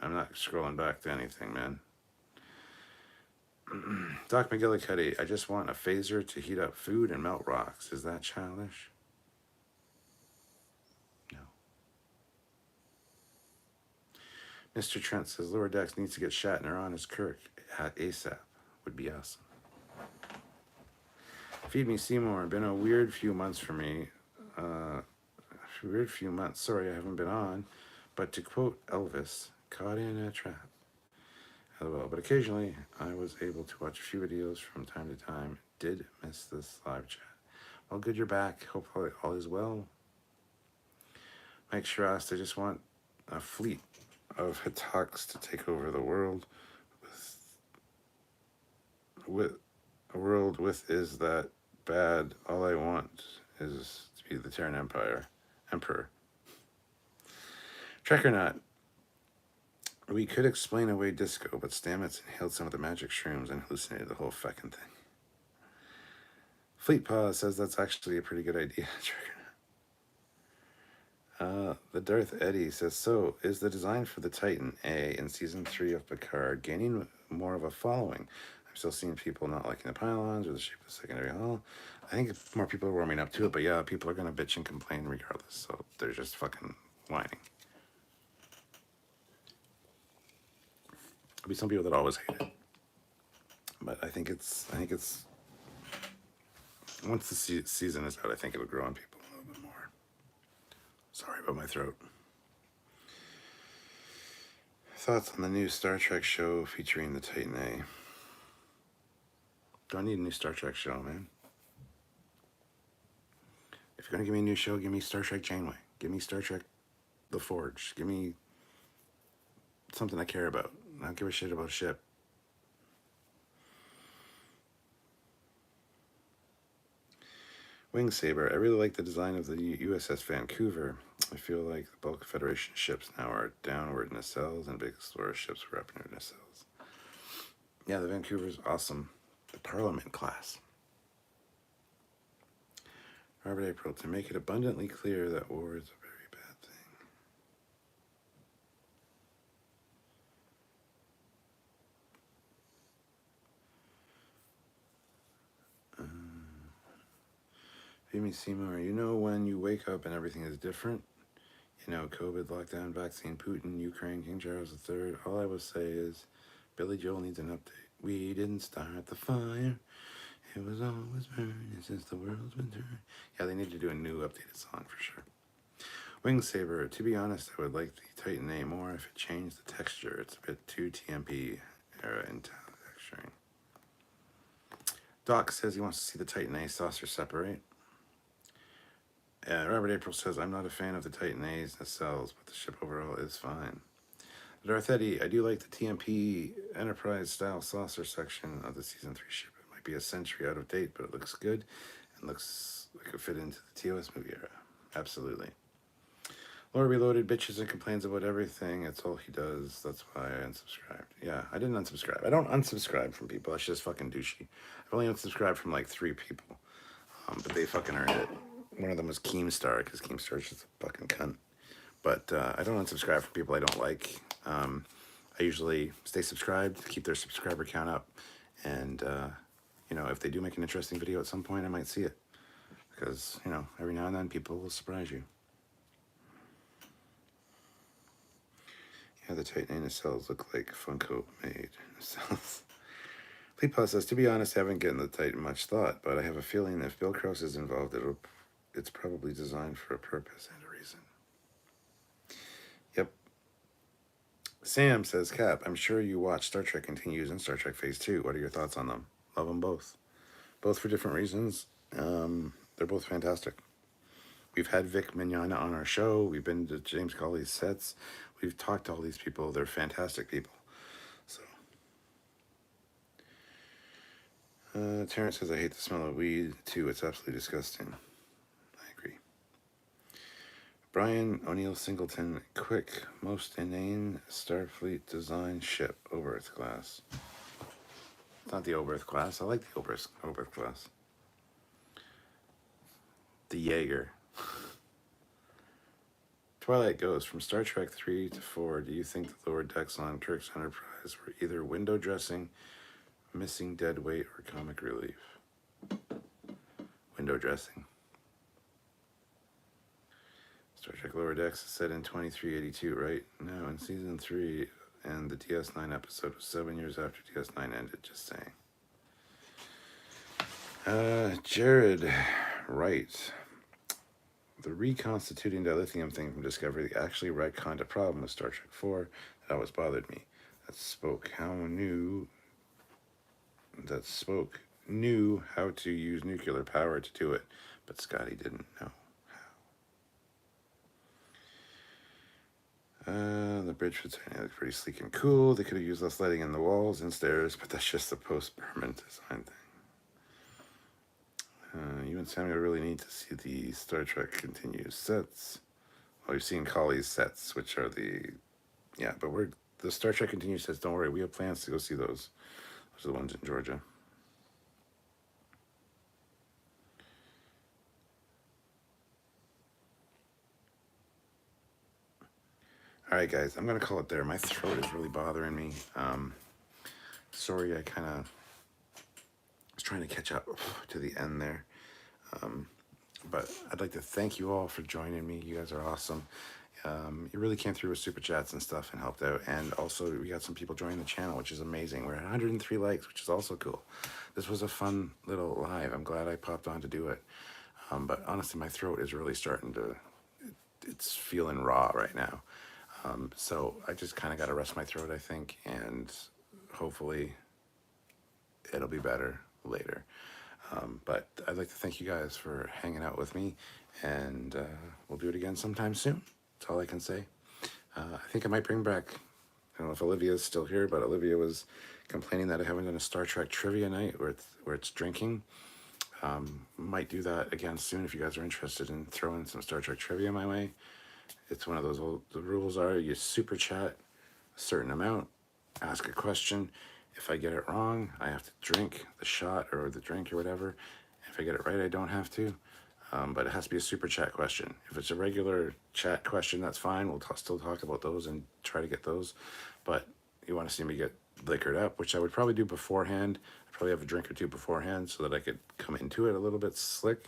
I'm not scrolling back to anything, man. Doc McGillicuddy, I just want a phaser to heat up food and melt rocks. Is that childish? No. Mr. Trent says, Lower Decks needs to get Shatner on as Kirk at ASAP. Would be awesome. Feed Me Seymour, been a weird few months for me. Sorry I haven't been on. But to quote Elvis, caught in a trap. LOL. But occasionally I was able to watch a few videos from time to time. Did miss this live chat. Well, good you're back. Hope all is well. Mike Shirast, I just want a fleet of Hitaks to take over the world with a world with is that bad. All I want is to be the Terran Emperor. Trekyards, we could explain away disco, but Stamets inhaled some of the magic shrooms and hallucinated the whole fucking thing. Fleet Pa says that's actually a pretty good idea. The Darth Eddie says, so is the design for the Titan A in season 3 of Picard gaining more of a following? I'm still seeing people not liking the pylons or the shape of the secondary hull. I think more people are warming up to it, but yeah, people are going to bitch and complain regardless, so they're just fucking whining. There'll be some people that always hate it, but I think it's once the season is out, I think it'll grow on people a little bit more. Sorry about my throat. Thoughts on the new Star Trek show featuring the Titan A? Do I need a new Star Trek show, man? If you're gonna give me a new show, give me Star Trek Janeway. Give me Star Trek The Forge. Give me something I care about. I don't give a shit about a ship. Wingsaber, I really like the design of the USS Vancouver. I feel like the bulk of Federation ships now are downward nacelles and big explorer ships were upward nacelles. Yeah, the Vancouver's awesome. The Parliament class. Robert April, to make it abundantly clear that war is a very bad thing. Amy Seymour, you know when you wake up and everything is different? You know, COVID, lockdown, vaccine, Putin, Ukraine, King Charles III. All I will say is Billy Joel needs an update. We didn't start the fire. It was always burning since the world's been turning. Yeah, they need to do a new updated song for sure. Wingsaber, to be honest, I would like the Titan A more if it changed the texture. It's a bit too TMP era in texturing. Doc says he wants to see the Titan A saucer separate. Robert April says, I'm not a fan of the Titan A's nacelles, but the ship overall is fine. Darth Eddie, I do like the TMP Enterprise style saucer section of the season 3 ship. It might be a century out of date, but it looks good and looks like it fit into the TOS movie era. Absolutely. Laura Reloaded bitches and complains about everything. It's all he does. That's why I unsubscribed. Yeah, I didn't unsubscribe. I don't unsubscribe from people. That's just fucking douchey. I've only unsubscribed from like 3 people, but they fucking earned it. One of them was Keemstar, because Keemstar's just a fucking cunt. But I don't unsubscribe from people I don't like. I usually stay subscribed, keep their subscriber count up, And, if they do make an interesting video at some point, I might see it. Because, every now and then people will surprise you. Yeah, the Titan nacelles look like Funko made nacelles. Pleepaw says, to be honest, I haven't given the Titan much thought, but I have a feeling if Bill Krause is involved, it's probably designed for a purpose and a reason. Yep. Sam says, Cap, I'm sure you watched Star Trek Continues and Star Trek Phase 2. What are your thoughts on them? Love them both. Both for different reasons. They're both fantastic. We've had Vic Mignogna on our show. We've been to James Cawley's sets. We've talked to all these people. They're fantastic people. So, Terrence says, I hate the smell of weed, too. It's absolutely disgusting. I agree. Brian O'Neill Singleton, quick, most inane Starfleet design ship, Oberth class. It's not the Oberth class. I like the Oberth class. The Jaeger. Twilight goes, from Star Trek 3 to 4, do you think the lower decks on Kirk's Enterprise were either window dressing, missing dead weight, or comic relief? Window dressing. Star Trek Lower Decks is set in 2382, right? No, in Season 3, and the DS9 episode was 7 years after DS9 ended, just saying. Jared Wright. The reconstituting dilithium thing from Discovery actually retconned a problem with Star Trek 4 that always bothered me. That Spock knew how to use nuclear power to do it, but Scotty didn't know how. The bridge for Titanic looks pretty sleek and cool. They could have used less lighting in the walls and stairs, but that's just the post-Berman design thing. You and Samuel really need to see the Star Trek Continues sets. Well, you've seen Cawley's sets, which are the Star Trek Continues sets, don't worry, we have plans to go see those. Those are the ones in Georgia. All right, guys, I'm going to call it there. My throat is really bothering me. Sorry, I kind of was trying to catch up to the end there. But I'd like to thank you all for joining me. You guys are awesome. You really came through with super chats and stuff and helped out. And also, we got some people joining the channel, which is amazing. We're at 103 likes, which is also cool. This was a fun little live. I'm glad I popped on to do it. But honestly, my throat is really starting to, it's feeling raw right now. So I just kind of got to rest my throat, I think, and hopefully it'll be better later. But I'd like to thank you guys for hanging out with me, and we'll do it again sometime soon. That's all I can say. I think I might bring back, I don't know if Olivia's still here, but Olivia was complaining that I haven't done a Star Trek trivia night where it's drinking. Might do that again soon if you guys are interested in throwing some Star Trek trivia my way. It's one of those the rules are you super chat a certain amount, ask a question. If I get it wrong, I have to drink the shot or the drink or whatever. If I get it right, I don't have to. But it has to be a super chat question. If it's a regular chat question, that's fine. We'll still talk about those and try to get those. But you want to see me get liquored up, which I would probably do beforehand. I'd probably have a drink or two beforehand so that I could come into it a little bit slick.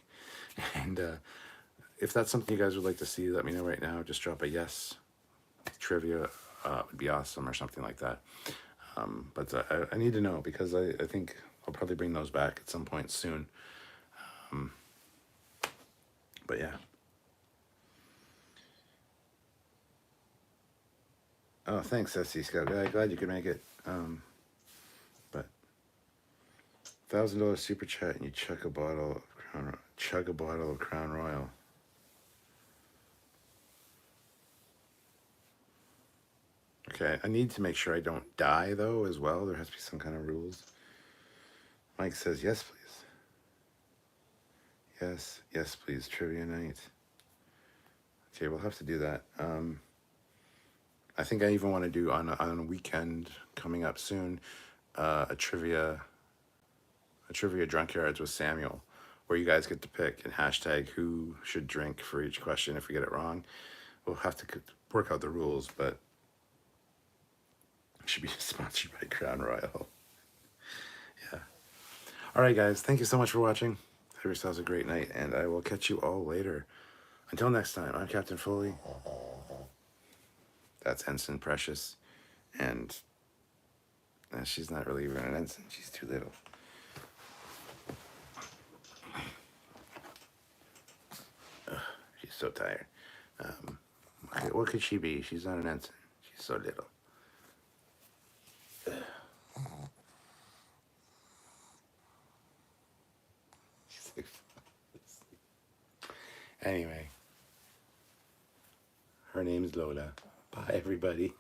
And if that's something you guys would like to see, let me know right now. Just drop a yes. Trivia would be awesome or something like that. But I need to know because I think I'll probably bring those back at some point soon. But yeah. Oh, thanks, SC Scout. Glad you could make it. But $1,000 super chat and you chug a bottle of Crown Royal. Okay, I need to make sure I don't die, though, as well. There has to be some kind of rules. Mike says, yes, please. Yes, please. Trivia night. Okay, we'll have to do that. I think I even want to do, on a weekend coming up soon, a trivia Trekyards with Samuel, where you guys get to pick and hashtag who should drink for each question if we get it wrong. We'll have to work out the rules, but should be sponsored by Crown Royal. All right, guys. Thank you so much for watching. Have yourselves a great night, and I will catch you all later. Until next time, I'm Captain Foley. That's Ensign Precious. And she's not really even an ensign. She's too little. Ugh, she's so tired. What could she be? She's not an ensign. She's so little. Anyway, her name's Lola. Bye, everybody.